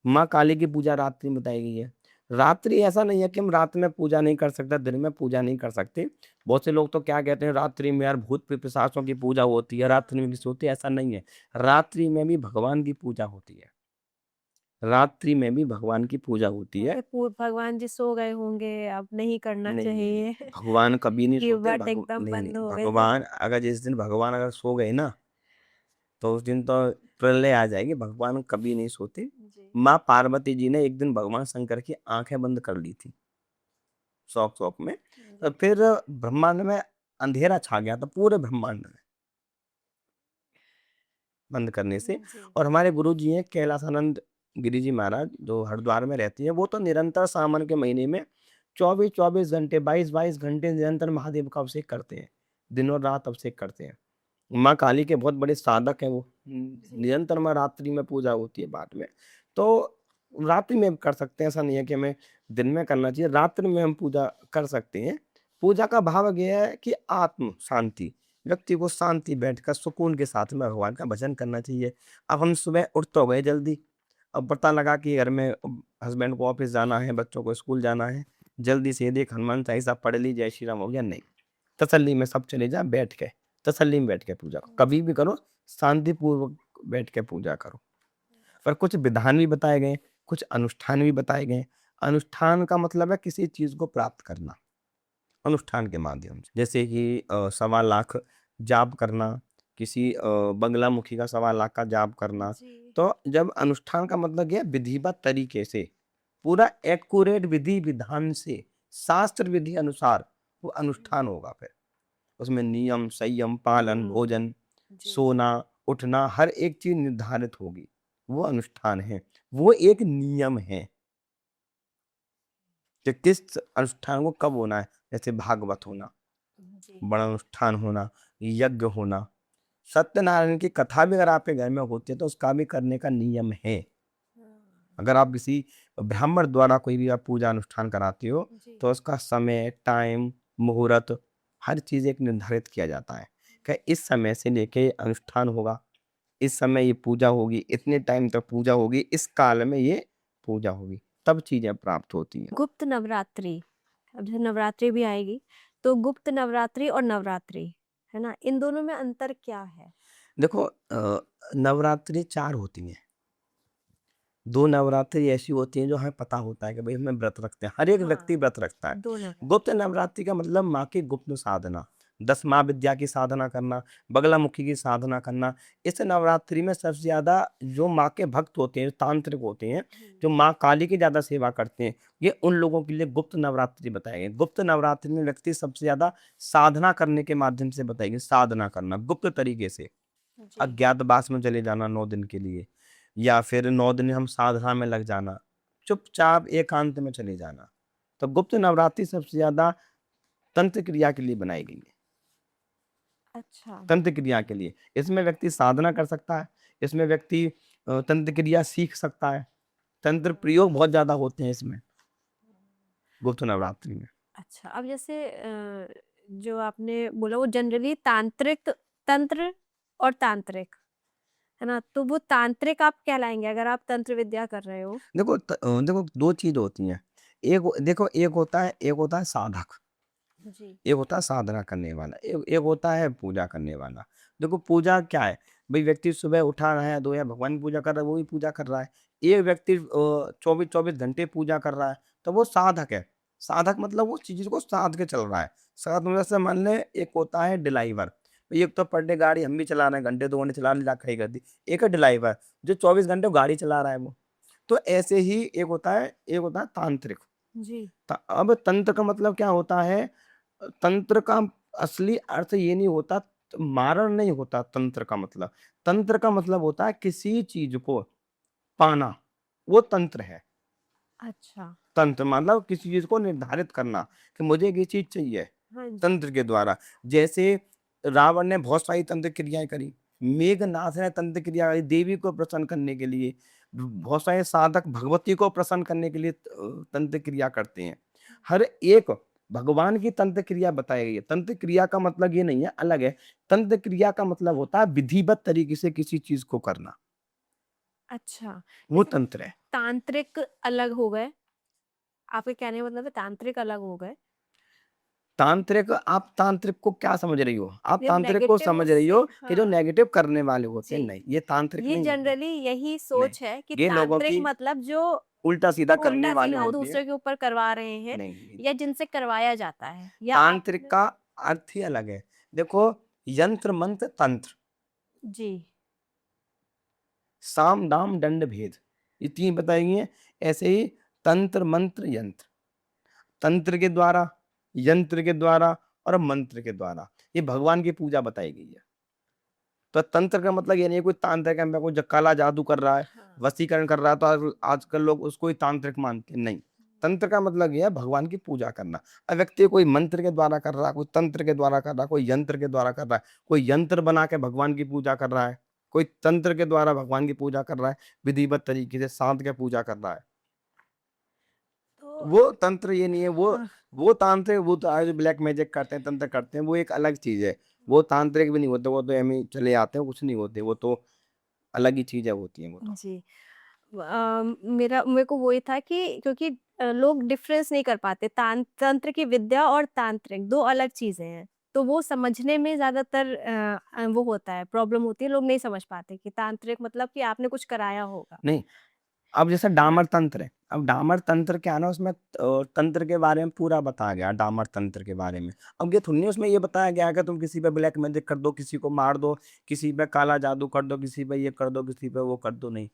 माँ काली की पूजा रात्रि में बताई गई है। रात्रि ऐसा नहीं है कि हम रात में पूजा नहीं कर सकते, दिन में पूजा नहीं कर सकते। बहुत से लोग तो क्या कहते हैं रात्रि में यार भूत पिशाचों की पूजा होती है, रात्रि में किसी होती है, ऐसा नहीं है। रात्रि में भी भगवान की पूजा होती है। रात्रि में भी भगवान की पूजा होती है। जैसे पू भगवान जी सो गए होंगे, अब नहीं करना नहीं, नहीं, नहीं। चाहिए। भगवान कभी नहीं कि सोते। बट एकदम नहीं, नहीं, बंद हो गए थे। भगवान अगर जिस दिन भगवान अगर सो गए ना, तो उस दिन तो प्रलय आ जाएगी, भगवान कभी नहीं सोते। जी। माँ पार्वती जी ने एक दिन भगवान शंकर की आँखें बंद कर ली थी, शौक-शौक में। तो जी। फिर ब्रह्मांड में अंधेरा छा गया था, पूरे ब्रह्मांड में, बंद करने से। जी। और हमारे गुरुजी हैं कैलासानंद गिरि जी महाराज, जो हरिद्वार में रहती हैं, वो तो निरंतर सावन के महीने में 24-24 घंटे, 22-22 घंटे निरंतर महादेव का अभिषेक करते हैं। दिन और रात अभिषेक करते हैं। माँ काली के बहुत बड़े साधक हैं वो। जी। निरंतर माँ रात्रि में पूजा होती है बाद में। तो रात्रि में कर सकते हैं, ऐसा नहीं है कि हमें दिन में करना चाहिए, रात्रि में हम पूजा कर सकते हैं। पूजा का भाव ये है कि आत्म शांति, व्यक्ति को शांति बैठकर सुकून के साथ में भगवान का भजन करना चाहिए। अब हम सुबह उठ तो गए जल्दी, अब पता लगा कि घर में हस्बैंड को ऑफिस जाना है, बच्चों को स्कूल जाना है, जल्दी से देख हनुमान चालीसा पढ़ ली, जय श्री राम हो गया, नहीं। तसल्ली में सब चले जाएँ, बैठ के, तसल्ली में बैठ के पूजा करो। कभी भी करो, शांतिपूर्वक बैठ के पूजा करो। पर कुछ विधान भी बताए गए हैं, कुछ अनुष्ठान भी बताए गए हैं। अनुष्ठान का मतलब है किसी चीज़ को प्राप्त करना, अनुष्ठान के माध्यम से। जैसे कि सवा लाख जाप करना, किसी बगलामुखी का सवा लाख का जाप करना। जी। तो जब अनुष्ठान का मतलब ये है विधिवत तरीके से, पूरा एक्यूरेट विधि-विधान से, शास्त्र विधि अनुसार वो अनुष्ठान होगा फिर। उसमें नियम, संयम, पालन, हुँ। भोजन, जी। सोना, उठना, हर एक चीज़ निर्धारित होगी। वो अनुष्ठान है, वो एक नियम है कि किस अनुष्ठान को कब होना है। जैसे भागवत होना, जी। बड़ा अनुष्ठान होना, यज्ञ होना। सत्यनारायण की कथा भी अगर आपके घर में होती है तो उसका भी करने का नियम है। हाँ। अगर आप किसी ब्राह्मण द्वारा कोई भी आप पूजा अनुष्ठान कराते हो, जी। तो उसका समय, टाइम, मुहूर्त, हर चीज़ एक निर्धारित किया जाता है कि इस समय से लेके अनुष्ठान होगा, इस समय ये पूजा होगी, इतने टाइम तक पूजा होगी, इस काल में ये पूजा होगी, तब चीज़ें प्राप्त होती हैं। गुप्त नवरात्रि, अब जैसे नवरात्रि भी आएगी, तो गुप्त नवरात्रि और नवरात्रि, है ना? इन दोनों में अंतर क्या है? देखो नवरात्रि 4 होती हैं। 2 नवरात्रि ऐसी होती हैं जो हमें पता होता है कि भई हमें व्रत रखते हैं, हर एक हाँ, व्यक्ति व्रत रखता है। 2 नवरात्रि। गुप्त नवरात्रि का मतलब माँ की गुप्त साधना, 10 माँ विद्या की साधना करना, बगलामुखी की साधना करना। इस नवरात्रि में सबसे ज़्यादा जो माँ के भक्त होते हैं, तांत्रिक होते हैं, हुँ। जो माँ काली की ज़्यादा सेवा करते हैं, ये उन लोगों के लिए गुप्त नवरात्रि बताए गए। गुप्त नवरात्रि में व्यक्ति सबसे ज़्यादा साधना करने के माध्यम से बताई गई, साधना करना गुप्त तरीके से। जी। अज्ञातवास में चले जाना 9 दिन के लिए, या फिर 9 दिन हम साधना में लग जाना, चुपचाप एकांत में चले जाना। तो गुप्त नवरात्रि सबसे ज़्यादा तंत्र क्रिया के लिए बनाई गई है, अच्छा। तंत्र क्रिया के लिए। इसमें व्यक्ति साधना कर सकता है, इसमें व्यक्ति तंत्र क्रिया सीख सकता है। तंत्र प्रयोग बहुत ज़्यादा होते हैं इसमें, गुप्त नवरात्रि में। अच्छा, अब जैसे जो आपने बोला वो जनरली तांत्रिक तंत्र और तांत्रिक, है ना? तो वो तांत्रिक आप कहलाएँगे अगर आप तंत्र विद्या कर रहे हो? देखो 2 चीज़ होती हैं। एक होता है साधक, जी। एक होता है साधना करने वाला, एक एक होता है पूजा करने वाला। देखो पूजा क्या है? भाई व्यक्ति सुबह उठा रहा है, 2 या भगवान की पूजा कर रहा है, वो भी पूजा कर रहा है। एक व्यक्ति 24-24 घंटे पूजा कर रहा है, तो वो साधक है। साधक मतलब वो चीज़ को साध के चल रहा है। साध मतलब जैसे मान लें एक होता है ड्राइवर, एक तो पर डे गाड़ी हम भी चला रहे हैं, घंटे 2 घंटे चला रहे हैं, लाख खड़ी कर दी। एक है ड्राइवर जो 24 घंटे वो गाड़ी चला रहा है वो। तो ऐसे ही एक होता है तांत्रिक। जी। अब तंत्र का मतलब क्या होता है? तंत्र का असली अर्थ ये नहीं होता, मारण नहीं होता तंत्र का मतलब। तंत्र का मतलब होता है किसी चीज को पाना, वो तंत्र है। अच्छा। तंत्र मतलब किसी चीज को निर्धारित करना कि मुझे ये चीज चाहिए, हाँ जी। तंत्र के द्वारा। जैसे रावण ने बहुत सारी तंत्र क्रियाएं करी, मेघनाथ ने तंत्र क्रिया करी देवी को प्रसन्न करने के लिए। बहुत सारे साधक भगवती को प्रसन्न करने के लिए तंत्र क्रिया करते हैं। हर एक भगवान की तंत्र क्रिया बताई गई है। तंत्र क्रिया का मतलब ये नहीं है, अलग है। तंत्र क्रिया का मतलब होता है विधिवत तरीके से किसी चीज को करना, अच्छा, वो जैसे तंत्र है। तांत्रिक अलग हो गए, आपके कहने का मतलब है तांत्रिक अलग हो गए। तांत्रिक, आप तांत्रिक को क्या समझ रही हो? आप ये तांत्रिक को नेगेटिव समझ रही उससे हो कि जो हाँ, नेगेटिव करने वाले होते हैं, जी। नहीं, ये तांत्रिक ये नहीं होते। जनरली यही नहीं, सोच है कि ये लोगों तांत्रिक की मतलब जो उल्टा-सीधा करने वाले उल्टा-सीधा होते हैं। दूसरे के ऊपर करवा रहे हैं नहीं, या जिनसे करवाया जाता है या तांत्रिक आपने का अर्थ ही अलग है। देखो, यंत्र, मंत्र, तंत्र, जी। साम, दाम, दंड, भेद, ये 3 बताई गई हैं। ऐसे ही तंत्र, मंत्र, यंत्र। तंत्र के द्वारा, यंत्र के द्वारा और मंत्र के द्वारा, ये भगवान की पूजा बताई गई है। तो तंत्र का मतलब ये नहीं है कोई तांत्रिक है, कोई काला जादू कर रहा है, हाँ। वशीकरण कर रहा है, तो आजकल लोग उसको ही तांत्रिक मानते हैं। नहीं, तंत्र का मतलब ये है भगवान की पूजा करना। अब व्यक्ति कोई मंत्र के द्वारा कर रहा है, कोई तंत्र के द्वारा कर रहा है, कोई यंत्र के द्वारा कर रहा है, कोई यंत्र बना के भगवान की पूजा कर रहा है, कोई तंत्र के द्वारा भगवान की पूजा कर रहा है, विधिवत तरीके से साध के पूजा कर रहा है। तो वो तंत्र ये नहीं है, हाँ। वो तांत्रिक, वो तो आज ब्लैक मैजिक करते हैं, तंत्र करते हैं, वो एक अलग चीज है। वो तांत्रिक भी नहीं होते, वो तो एम चले आते हैं, कुछ नहीं होते, वो तो अलग ही चीज़ें होती हैं वो तो। जी। मेरे को वही था कि क्योंकि लोग डिफरेंस नहीं कर पाते तंत्र की विद्या और तांत्रिक 2 अलग चीज़ें हैं। तो वो समझने में ज़्यादातर वो होता है, प्रॉब्लम होती है, लोग नहीं समझ पाते कि तांत्रिक मतलब कि आपने कुछ कराया होगा। नहीं, अब जैसे डामर तंत्र है, अब डामर तंत्र क्या है ना, उसमें तंत्र के बारे में पूरा बताया गया है, डामर तंत्र के बारे में। अब ये थोड़ी नहीं उसमें ये बताया गया है कि तुम किसी पे ब्लैक मैजिक कर दो, किसी को मार दो, किसी पे काला जादू कर दो, किसी पे ये कर दो, किसी पे वो कर दो, नहीं।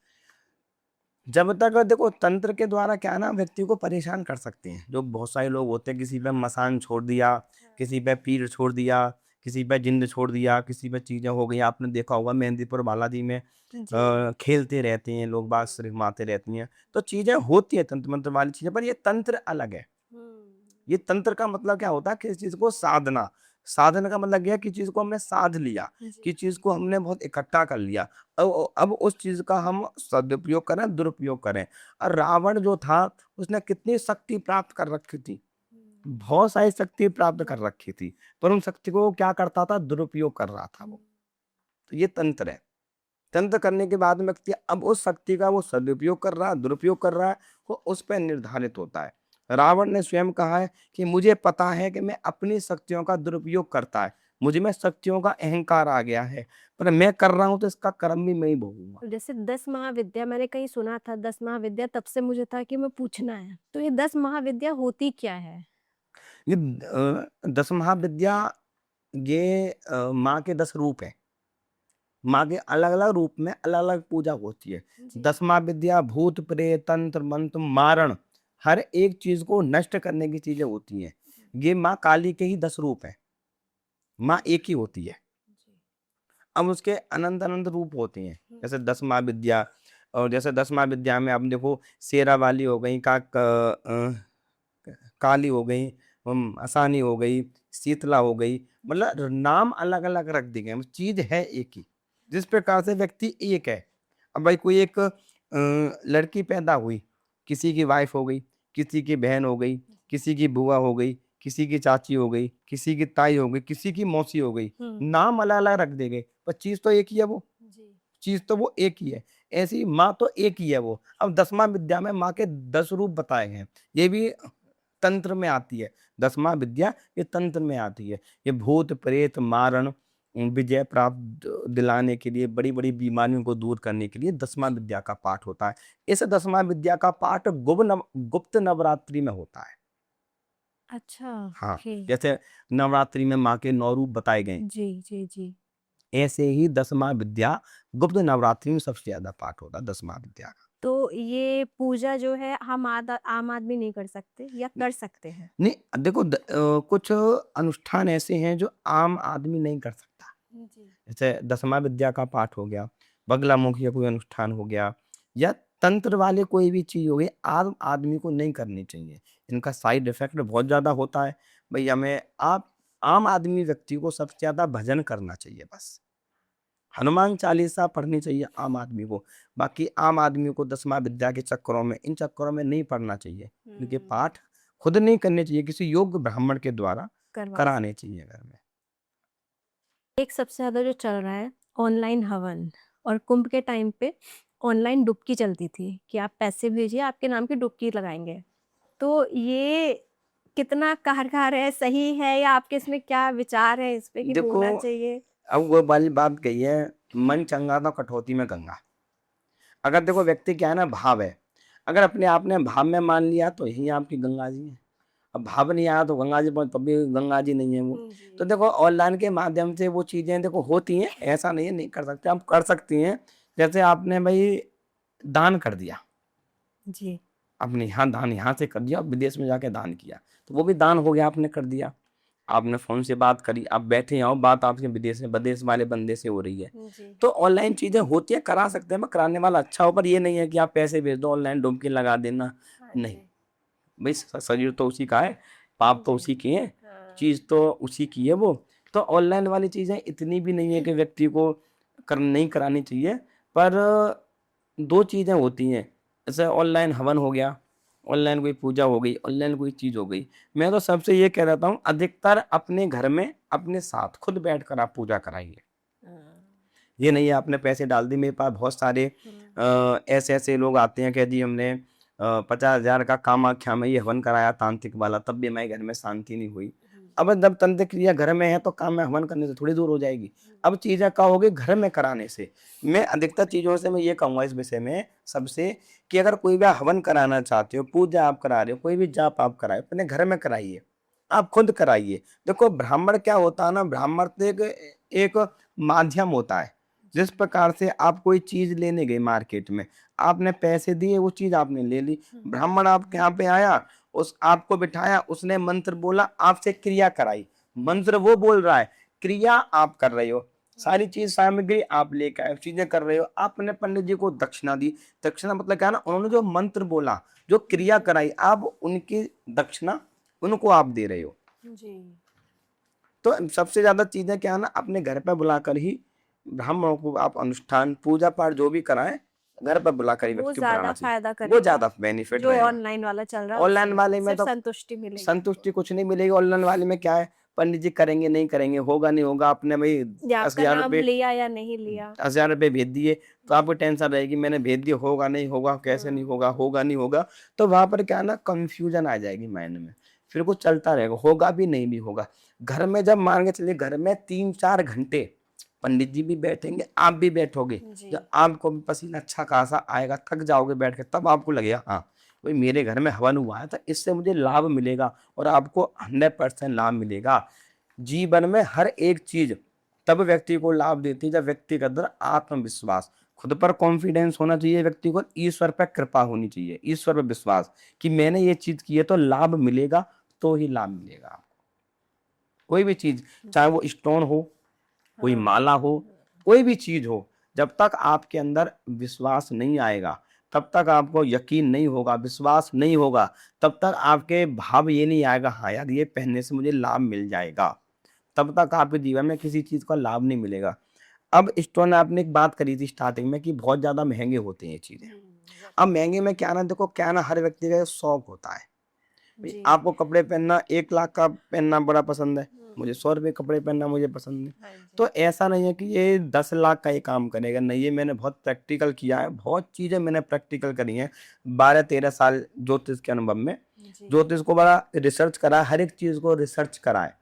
जब तक देखो तंत्र के द्वारा क्या है ना, व्यक्ति को परेशान कर सकते हैं। जो बहुत सारे लोग होते हैं, किसी पे मसान छोड़ दिया, किसी पे पीर छोड़ दिया, किसी पे जिन्न छोड़ दिया, किसी पे चीज़ें हो गई। आपने देखा होगा मेहंदीपुर बालाजी में जी। खेलते रहते हैं लोग बाग, सिर्फ मारते रहती हैं। तो चीज़ें होती हैं तंत्र मंत्र वाली चीज़ें, पर ये तंत्र अलग है। हुँ। ये तंत्र का मतलब क्या होता है? किसी चीज़ को साधना। साधना का मतलब ये है कि चीज़ को हमने साध लिया, जी। कि चीज़ को हमने बहुत इकट्ठा कर लिया। अब उस चीज़ का हम सदुपयोग करें, दुरुपयोग करें। और रावण जो था, उसने कितनी शक्ति प्राप्त कर रखी थी। हुँ। बहुत सारी शक्ति प्राप्त कर रखी थी, पर उन शक्ति को वो क्या करता था? दुरुपयोग कर रहा था वो। तो ये तंत्र है। तंत्र करने के बाद में व्यक्ति अब उस शक्ति का वो सदुपयोग कर रहा है, दुरुपयोग कर रहा है, वो उस पे निर्धारित होता है। रावण ने स्वयं कहा है कि मुझे पता है कि मैं अपनी शक्तियों का दुरुपयोग करता है। मुझ में शक्तियों का अहंकार आ गया है, पर मैं कर रहा हूँ तो इसका कर्म भी मैं ही भोगूँगा। जैसे 10 महाविद्या मैंने कहीं सुना था 10 महाविद्या तब से मुझे था कि मैं पूछना है। तो ये 10 महाविद्या होती क्या है? ये 10 महाविद्या, ये माँ के 10 रूप हैं। माँ के अलग-अलग रूप में अलग-अलग पूजा होती है। जी। 10 महाविद्या भूत, प्रेत, तंत्र, मंत्र, मारण, हर एक चीज़ को नष्ट करने की चीज़ें होती हैं। ये माँ काली के ही 10 रूप हैं। माँ एक ही होती है। जी। अब उसके अनंत-अनंत रूप होते हैं। हुँ। जैसे 10 महाविद्या, और जैसे 10 महाविद्या में आप देखो, शेरावाली हो गई, काली हो गई, असानी हो गई, शीतला हो गई, मतलब नाम अलग-अलग रख दिए गए हैं, चीज़ है एक ही। जिस प्रकार से व्यक्ति एक है। अब भाई कोई एक लड़की पैदा हुई, किसी की वाइफ़ हो गई, किसी की बहन हो गई, किसी की बुआ हो गई, किसी की चाची हो गई, किसी की ताई हो गई, किसी की मौसी हो गई। हुँ। नाम अलग-अलग रख दिए गए, पर चीज़ तो एक ही है वो। जी। चीज़ तो वो एक ही है। ऐसे ही माँ तो एक ही है वो। अब 10वाँ विद्या में माँ के 10 रूप बताए गए हैं। ये भी तंत्र में आती है। 10वाँ विद्या ये तंत्र में आती है। ये भूत, प्रेत, मारण, विजय प्राप्त दिलाने के लिए, बड़ी-बड़ी बीमारियों को दूर करने के लिए 10वाँ विद्या का पाठ होता है। इस 10वाँ विद्या का पाठ गुप्त नवरात्रि में होता है। अच्छा, हाँ, ओके। जैसे नवरात्रि में माँ के 9 रूप बताए गए, जी, जी, जी। ऐसे ही 10वाँ विद्या गुप्त नवरात्रि में सबसे ज़्यादा पाठ होता है 10वाँ विद्या का। तो ये पूजा जो है हम आम आदमी नहीं कर सकते या कर सकते हैं? नहीं, देखो कुछ अनुष्ठान ऐसे हैं जो आम आदमी नहीं कर सकता। जी। जैसे 10वाँ विद्या का पाठ हो गया, बगलामुखी का कोई अनुष्ठान हो गया या तंत्र वाले कोई भी चीज़ हो गई, आम आदमी को नहीं करनी चाहिए। इनका साइड इफ़ेक्ट बहुत ज़्यादा होता है। भई हमें आप आम आदमी व्यक्ति को सबसे ज़्यादा भजन करना चाहिए बस। हनुमान चालीसा पढ़नी चाहिए आम आदमी को। बाकी आम आदमी को 10वाँ विद्या के चक्करों में, इन चक्करों में नहीं पड़ना चाहिए। इनके हुँ। पाठ खुद नहीं करने चाहिए, किसी योग्य ब्राह्मण के द्वारा करवा कराने सकते। चाहिए घर में। एक सबसे ज़्यादा जो चल रहा है ऑनलाइन हवन और कुंभ के टाइम पे ऑनलाइन डुबकी चलती थी कि आप पैसे भेजिए आपके नाम की डुबकी लगाएँगे। तो ये कितना कारगर है, सही है या आपके इसमें क्या विचार है इस पे कि देखो, होना चाहिए? अब वो वाली बात कही है, मन चंगा तो कटौती में गंगा। अगर देखो व्यक्ति क्या है ना, भाव है। अगर अपने आप ने भाव में मान लिया तो यही आपकी गंगा जी है। अब भाव नहीं आया तो गंगा जी तब भी गंगा जी नहीं है वो। तो जी। देखो ऑनलाइन के माध्यम से वो चीज़ें देखो होती हैं, ऐसा नहीं है नहीं कर सकते, आप कर सकती हैं। जैसे आपने भई दान कर दिया, जी। आपने यहाँ दान यहाँ से कर दिया, विदेश में जाके दान किया, तो वो भी दान हो गया, आपने कर दिया। आपने फ़ोन से बात करी, आप बैठे हैं और बात आपके विदेश वाले बंदे से हो रही है। जी। तो ऑनलाइन चीज़ें होती हैं, करा सकते हैं, मैं कराने वाला अच्छा हो, पर ये नहीं है कि आप पैसे भेज दो, ऑनलाइन डुबकी लगा देना, हाँ नहीं। जी। भई शरीर तो उसी का है, पाप तो जी। उसी के हैं, हाँ। चीज़ तो उसी की है वो। तो ऑनलाइन वाली चीज़ें इतनी भी नहीं है कि व्यक्ति को नहीं करानी चाहिए। पर 2 चीज़ें होती हैं, जैसे ऑनलाइन हवन हो गया, ऑनलाइन कोई पूजा हो गई, ऑनलाइन कोई चीज़ हो गई। मैं तो सबसे ये कह रहता हूँ, अधिकतर अपने घर में अपने साथ खुद बैठकर आप पूजा कराइए। हाँ। ये नहीं है आपने पैसे डाल दिए, मेरे पास बहुत सारे हुँ। ऐसे-ऐसे लोग आते हैं, कह जी हमने 50,000 का कामाख्या में ये हवन कराया तांत्रिक वाला, तब भी हमारे घर में शांति नहीं हुई। हुँ। अब जब तंत्र क्रिया घर में है तो काम में हवन करने से थोड़ी दूर हो जाएगी। अब चीज़ें क्या होगी घर में कराने से। मैं अधिकतर चीज़ों से मैं ये कहूँगा इस विषय में सबसे, कि अगर कोई भी हवन कराना चाहते हो, पूजा आप करा रहे हो, कोई भी जाप आप करा रहे हो, अपने घर में कराइए। आप खुद कराइए। देखो ब्राह्मण क्या होता है ना, ब्राह्मण तो एक एक माध्यम होता है। जिस जी। प्रकार से आप कोई चीज़ लेने गए मार्केट में, आपने पैसे दिए, वो चीज़ आपने ले ली। हुँ। ब्राह्मण आपके यहाँ पे आया, उस आपको बिठाया, उसने मंत्र बोला, आपसे क्रिया कराई। मंत्र वो बोल रहा है, क्रिया आप कर रहे हो। सारी चीज़ सामग्री आप लेके आए, चीज़ें कर रहे हो। आपने पंडित जी को दक्षिणा दी। दक्षिणा मतलब क्या है ना, उन्होंने जो मंत्र बोला, जो क्रिया कराई, आप उनकी दक्षिणा उनको आप दे रहे हो। जी। तो सबसे ज़्यादा चीज़ें क्या है ना, अपने घर पे बुलाकर ही ब्राह्मणों को आप अनुष्ठान, पूजा-पाठ जो भी कराएँ, घर पे बुलाकर ही वो व्यक्ति को ज़्यादा कराना चाहिए। फ़ायदा वो करेगा, ज़्यादा बेनिफिट जो रहेगा। ऑनलाइन वाला चल रहा है ऑनलाइन उससे वाले में सिर्फ़ तो संतुष्टि मिलेगी। संतुष्टि कुछ नहीं मिलेगी, ऑनलाइन वाले में क्या है, पंडित जी करेंगे, नहीं करेंगे, होगा, नहीं होगा, आपने भई या आपका 10,000 नाम रुपए लिया या नहीं लिया। 10,000 रुपए भेज दिए, तो आपको टेंशन रहेगी मैंने भेज दिए, होगा, नहीं होगा, कैसे नहीं हुँ। होगा, होगा, नहीं होगा। तो वहाँ पर क्या है ना, कन्फ्यूज़न आ जाएगी माइंड में। फिर वो चलता रहेगा, होगा भी, नहीं भी होगा। घर में जब मान के चलिए घर में 3-4 घंटे पंडित जी भी बैठेंगे, आप भी बैठोगे। जी। जब आपको भी पसीना अच्छा खासा आएगा, थक जाओगे बैठ के, तब आपको लगेगा हाँ, भई मेरे घर में हवन हुआ है तो इससे मुझे लाभ मिलेगा, और आपको 100% लाभ मिलेगा। जीवन में हर एक चीज़ तब व्यक्ति को लाभ देती है जब व्यक्ति के अंदर आत्मविश्वास, खुद पर कॉन्फिडेंस होना चाहिए व्यक्ति को, ईश्वर पर कृपा होनी चाहिए, ईश्वर पर विश्वास कि मैंने ये चीज़ की है तो लाभ मिलेगा, तो ही लाभ मिलेगा आपको। कोई भी चीज़, चाहे जी। वो स्टोन हो, कोई हाँ। माला हो, कोई भी चीज़ हो, जब तक आपके अंदर विश्वास नहीं आएगा, तब तक आपको यकीन नहीं होगा, विश्वास नहीं होगा, तब तक आपके भाव ये नहीं आएगा, हाँ यार ये पहनने से मुझे लाभ मिल जाएगा। तब तक आपके जीवन में किसी चीज़ का लाभ नहीं मिलेगा। अब स्टोन आपने एक बात करी थी स्टार्टिंग में कि बहुत ज़्यादा महँगे होते हैं ये चीज़ें। हुँ, अब एग्ज़ैक्टली। महँगे में क्या है ना, देखो क्या है ना, हर व्यक्ति का एक शौक होता है। भई जी। आपको कपड़े पहनना 1 लाख का पहनना बड़ा पसंद है, हुँ। मुझे 100 रुपए कपड़े पहनना मुझे पसंद है। हाँ जी। तो ऐसा नहीं है कि ये 10 लाख का ये काम करेगा, नहीं, ये मैंने बहुत प्रैक्टिकल किया है, बहुत चीज़ें मैंने प्रैक्टिकल करी हैं, 12-13 साल ज्योतिष के अनुभव में। जी। ज्योतिष को बड़ा रिसर्च करा है, हर एक चीज़ को रिसर्च करा है।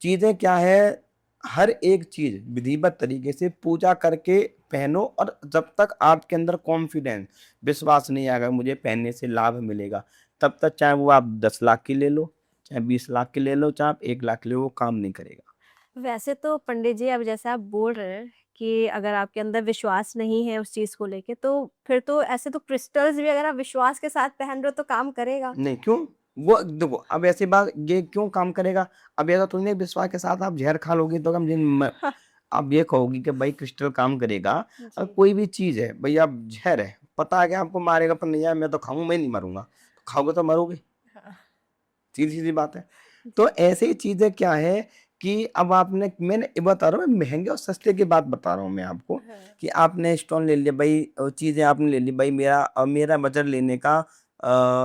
चीज़ें क्या है, हर एक चीज विधिवत तरीके से पूजा करके पहनो, और जब तक आपके अंदर कॉन्फिडेंस, विश्वास नहीं आएगा मुझे पहनने से लाभ मिलेगा, तब तक चाहे वो आप 10 लाख की ले लो, चाहे 20 लाख की ले लो, चाहे आप 1 लाख की ले लो, वो काम नहीं करेगा। वैसे तो पंडित जी, अब जैसे आप बोल रहे हैं कि अगर आपके अंदर विश्वास नहीं है उस चीज़ को लेके, तो फिर तो ऐसे तो क्रिस्टल्स भी अगर आप विश्वास के साथ पहन रहे हो तो काम करेगा। नहीं, क्यों? वो देखो, अब ऐसी बात, ये क्यों काम करेगा? अब ऐसा तो नहीं विश्वास के साथ आप ज़हर खा लोगे तो आप ये कहोगी कि भाई क्रिस्टल काम करेगा। जी। कोई भी चीज़ है, भई अब ज़हर है, पता है कि आपको मारेगा पर नहीं यार मैं तो खाऊँ, मैं नहीं मरूँगा। तो खाओगे तो मरोगे, हाँ। सीधी-सीधी बात है। तो जी। ऐसे ही चीज़ें क्या है कि अब मैंने ये बता रहा हूँ, मैं महँगे और सस्ते की बात बता रहा हूँ मैं आपको, हाँ। कि आपने स्टोन ले लिया भई, चीज़ें आपने ले ली भई, मेरा बजट लेने का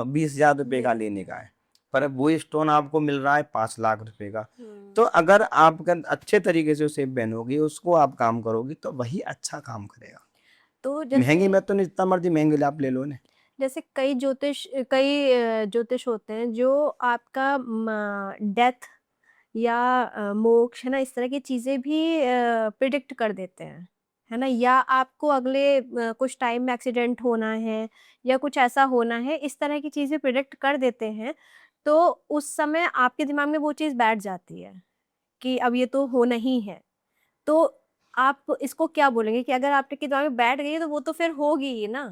20,000 रुपए का लेने का है। पर अब वो स्टोन आपको मिल रहा है 5 लाख रुपए का। हुँ। तो अगर आप अगर अच्छे तरीके से उसे पहनोगी, उसको आप काम करोगी, तो वही अच्छा काम करेगा। तो महँगी जैसे में तो नहीं, जितना मर्ज़ी महँगे आप ले लो इन्हें। जैसे कई ज्योतिष होते हैं जो आपका डेथ या मोक्ष, है ना, इस तरह की चीज़ें भी प्रिडिक्ट कर देते हैं, है ना? या आपको अगले कुछ टाइम में एक्सीडेंट होना है या कुछ ऐसा होना है, इस तरह की चीज़ें प्रिडिक्ट कर देते हैं, तो उस समय आपके दिमाग में वो चीज़ बैठ जाती है कि अब ये तो होना ही है। तो आप इसको क्या बोलेंगे कि अगर आपके दिमाग में बैठ गई है तो वो तो फिर होगी ही ना?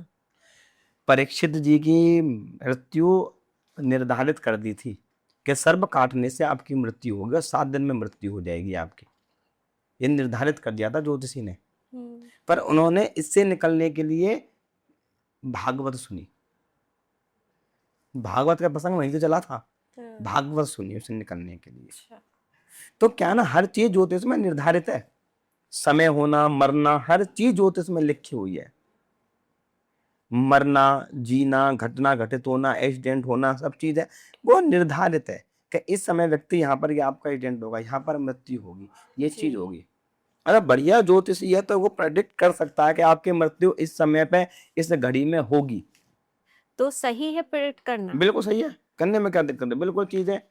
परीक्षित जी की मृत्यु निर्धारित कर दी थी कि सर्प काटने से आपकी मृत्यु होगी और 7 दिन में मृत्यु हो जाएगी आपकी। ये निर्धारित कर दिया था ज्योतिषी ने। हुँ। पर उन्होंने इससे निकलने के लिए भागवत सुनी। भागवत का प्रसंग वहीं से चला था। हाँ। भागवत सुनी उससे निकलने के लिए। अच्छा। तो क्या है ना, हर चीज़ ज्योतिष में निर्धारित है। समय होना, मरना, हर चीज़ ज्योतिष में लिखी हुई है। मरना, जीना, घटना घटित होना, एक्सीडेंट होना, सब चीज़ है, वो निर्धारित है कि इस समय व्यक्ति यहाँ पर, ये आपका एक्सीडेंट होगा, यहाँ पर मृत्यु होगी, ये चीज़ जी। होगी। अगर बढ़िया ज्योतिषी है तो वो प्रेडिक्ट कर सकता है कि आपकी मृत्यु इस समय पे, इस घड़ी में होगी। तो सही है प्रेडिक्ट करना? बिल्कुल सही है, करने में क्या दिक्कत है? बिल्कुल चीज़ है,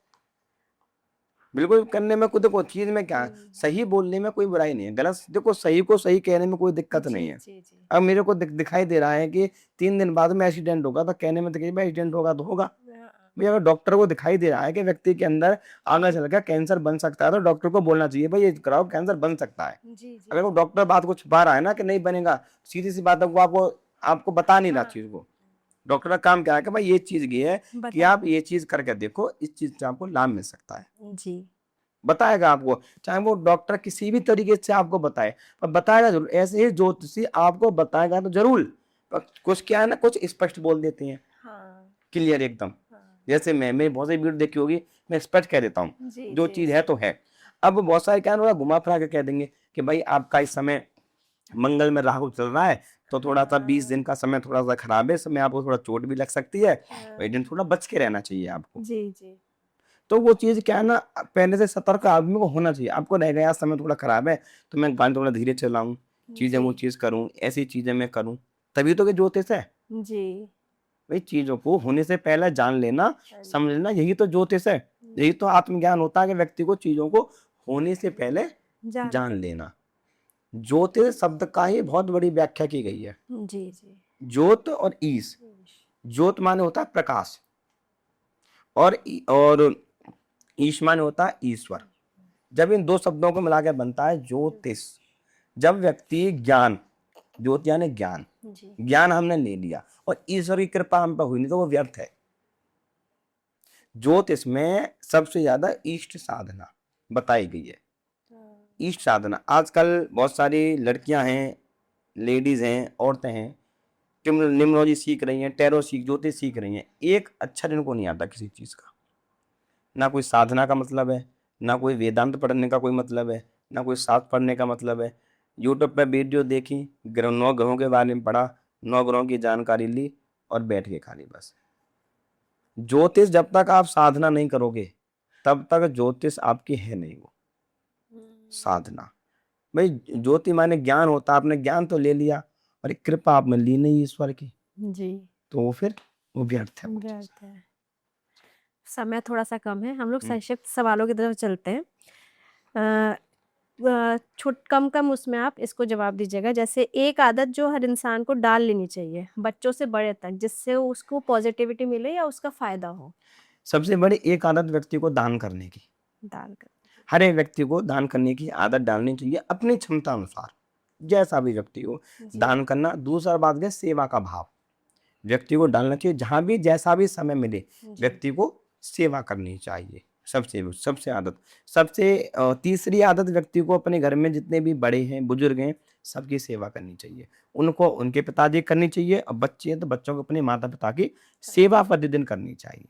बिल्कुल करने में, खुद देखो चीज़ में क्या है, हुँ। सही बोलने में कोई बुराई नहीं है, गलत देखो, सही को सही कहने में कोई दिक्कत जी, नहीं है। जी, जी। अब मेरे को दिखाई दे रहा है कि 3 दिन बाद में एक्सीडेंट होगा, तो कहने में तो भाई एक्सीडेंट होगा तो होगा। हाँ। भई अगर डॉक्टर को दिखाई दे रहा है कि व्यक्ति के अंदर आगे चल के कैंसर बन सकता है, तो डॉक्टर को बोलना चाहिए भाई ये कराओ, कैंसर बन सकता है। जी, जी, अगर वो जी। डॉक्टर बात को छुपा रहा है ना कि नहीं बनेगा, सीधी-सी बात है, वो आपको आपको बता नहीं रहा हाँ। चीज़ को। डॉक्टर का काम क्या है कि भाई ये चीज़ ये है कि आप बताना। ये चीज़ करके देखो, इस चीज़ से आपको लाभ मिल सकता है। जी। बताएगा आपको, चाहे वो डॉक्टर किसी भी तरीके से आपको बताए, पर बताएगा ज़रूर। ऐसे ही ज्योतिषी आपको बताएगा तो ज़रूर, पर कुछ क्या है ना, कुछ स्पष्ट बोल देते हैं, हाँ, क्लियर एकदम। हाँ। जैसे मैंने बहुत सारी वीडियो देखी होगी, मैं स्पष्ट कह देता हूँ, जी, जो जी, चीज़ है जी। तो है। अब बहुत सारे क्या है ना, घुमा-फिरा के कह देंगे कि भाई आपका इस समय मंगल में राहु चल रहा है, तो थोड़ा-सा 20 हाँ, दिन का समय थोड़ा-सा खराब है, इस समय आपको थोड़ा चोट भी लग सकती है, हाँ। वही दिन थोड़ा बच के रहना चाहिए आपको। जी, जी। तो वो चीज़ क्या है ना, पहले से सतर्क आदमी को होना चाहिए। आपको रहेगा यार समय थोड़ा खराब है, तो मैं गाड़ी थोड़ा धीरे चलाऊँ, चीज़ें जी, वो चीज़ करूँ, ऐसी चीज़ें मैं करूँ, तभी तो ये ज्योतिष है। जी। भई चीज़ों को होने से पहले जान लेना, हाँ जी। समझ लेना, यही तो ज्योतिष है। यही जी। तो आत्मज्ञान होता है कि व्यक्ति को चीज़ों को होने से पहले जान जानकारी। लेना। ज्योतिष शब्द का ही बहुत बड़ी व्याख्या की गई है। जी, जी। ज्योत और ईश। हुँ। ज्योत माने होता है प्रकाश, और ईश माने होता है ईश्वर। जब इन 2 शब्दों को मिला के बनता है ज्योतिष। जब व्यक्ति ज्ञान, ज्योत यानी ज्ञान, जी। ज्ञान हमने ले लिया और ईश्वर की कृपा हम पे हुई नहीं, तो वो व्यर्थ है। ज्योतिष में सबसे ज़्यादा इष्ट साधना बताई गई है। हाँ। इष्ट साधना, आजकल बहुत सारी लड़कियां हैं, लेडीज़ हैं, औरतें हैं, न्यूमरोलॉजी सीख रही हैं, टैरो ज्योतिष सीख रही हैं। एक अक्षर इनको नहीं आता किसी चीज़ का। ना कोई साधना का मतलब है, ना कोई वेदांत पढ़ने का कोई मतलब है, ना कोई शास्त्र पढ़ने का मतलब है। यूट्यूब पे वीडियो देखी, 9 ग्रहों के बारे में पढ़ा, 9 ग्रहों की जानकारी ली और बैठ के खा ली बस। ज्योतिष जब तक आप साधना नहीं करोगे, तब तक ज्योतिष आपकी है नहीं वो हुँ। साधना। भाई ज्योति माने ज्ञान होता है, आपने ज्ञान तो ले लिया और एक कृपा आपने ली नहीं ईश्वर की, जी, तो वो फिर वो व्यर्थ है वो चीज़। व्यर्थ है। समय थोड़ा-सा कम है, हम लोग हुँ। संक्षिप्त सवालों की तरफ चलते हैं। अ, कम उसमें आप इसको जवाब दीजिएगा। जैसे एक आदत जो हर इंसान को डाल लेनी चाहिए, बच्चों से बड़े तक, जिससे उसको पॉज़िटिविटी मिले या उसका फ़ायदा हो? सबसे बड़ी एक आदत व्यक्ति को दान करने की। दान कर हर एक व्यक्ति को दान करने की आदत डालनी चाहिए अपनी क्षमता अनुसार, जैसा भी व्यक्ति हो। जी। दान करना, दूसरा बात है सेवा का भाव। व्यक्ति को डालना चाहिए जहाँ भी जैसा भी समय मिले, जी। व्यक्ति को सेवा करनी चाहिए। सबसे आदत। सबसे तीसरी आदत व्यक्ति को अपने घर में जितने भी बड़े हैं, बुजुर्ग हैं, सबकी सेवा करनी चाहिए। उनको उनके पिताजी की करनी चाहिए और बच्चे हैं तो बच्चों को अपने माता-पिता की सेवा प्रतिदिन करनी चाहिए।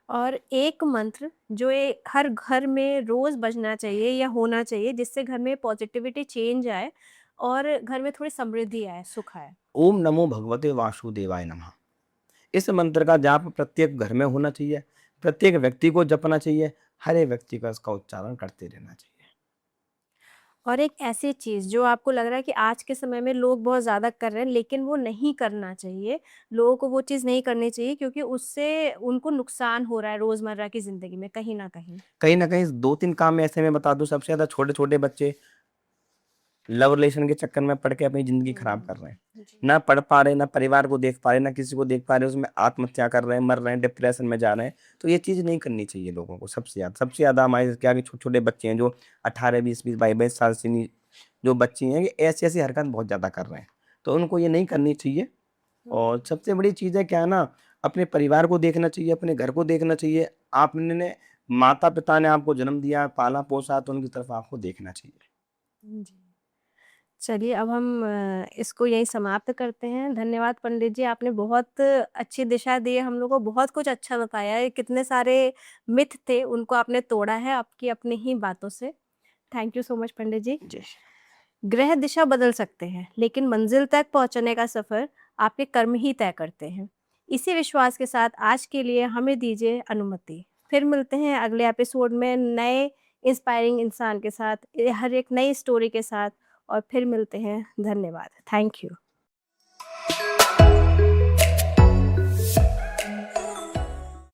और एक मंत्र जो ये हर घर में रोज़ बजना चाहिए या होना चाहिए, जिससे घर में पॉज़िटिविटी चेंज आए और घर में थोड़ी समृद्धि आए, सुख आए। ओम नमो भगवते वासुदेवाय नमः। इस मंत्र का जाप प्रत्येक घर में होना चाहिए, प्रत्येक व्यक्ति को जपना चाहिए, हर एक व्यक्ति का इसका उच्चारण करते रहना चाहिए। और एक ऐसी चीज़ जो आपको लग रहा है कि आज के समय में लोग बहुत ज़्यादा कर रहे हैं, लेकिन वो नहीं करना चाहिए। लोगों को वो चीज़ नहीं करनी चाहिए क्योंकि उससे उनको नुकसान हो रहा है रोज़मर्रा की ज़िंदगी में कहीं न कहीं। कहीं न कहीं 2-3 काम ऐसे मैं बता दूँ, सबसे ज़्यादा छोटे-छोटे बच्चे लव रिलेशन के चक्कर में पड़ के अपनी ज़िंदगी खराब कर रहे हैं। जी। ना पढ़ पा रहे, ना परिवार को देख पा रहे, ना किसी को देख पा रहे, उसमें आत्महत्या कर रहे हैं, मर रहे हैं, डिप्रेशन में जा रहे हैं। तो ये चीज़ नहीं करनी चाहिए लोगों को सबसे ज़्यादा हमारे क्या है कि छोटे-छोटे बच्चे हैं जो 18, 20-20, 22-22 साल से नी जो बच्चे हैं, ये ऐसी-ऐसी हरकत बहुत ज़्यादा कर रहे हैं। तो उनको ये नहीं करनी चाहिए। और सबसे बड़ी चीज़ है क्या है ना, अपने परिवार को देखना चाहिए, अपने घर को देखना चाहिए। आपने माता-पिता ने आपको जन्म दिया, पाला-पोसा, तो उनकी तरफ आपको देखना चाहिए। जी। चलिए अब हम इसको यहीं समाप्त करते हैं। धन्यवाद पंडित जी, आपने बहुत अच्छी दिशा दी है हम लोग को, बहुत कुछ अच्छा बताया है। कितने सारे मिथ थे, उनको आपने तोड़ा है आपकी अपनी ही बातों से। थैंक यू सो मच पंडित जी। जी। ग्रह दिशा बदल सकते हैं, लेकिन मंजिल तक पहुंचने का सफर आपके कर्म ही तय करते हैं। इसी विश्वास के साथ आज के लिए हमें दीजिए अनुमति। फिर मिलते हैं अगले एपिसोड में नए इंस्पायरिंग इंसान के साथ, हर एक नई स्टोरी के साथ और फिर मिलते हैं। धन्यवाद। Thank you.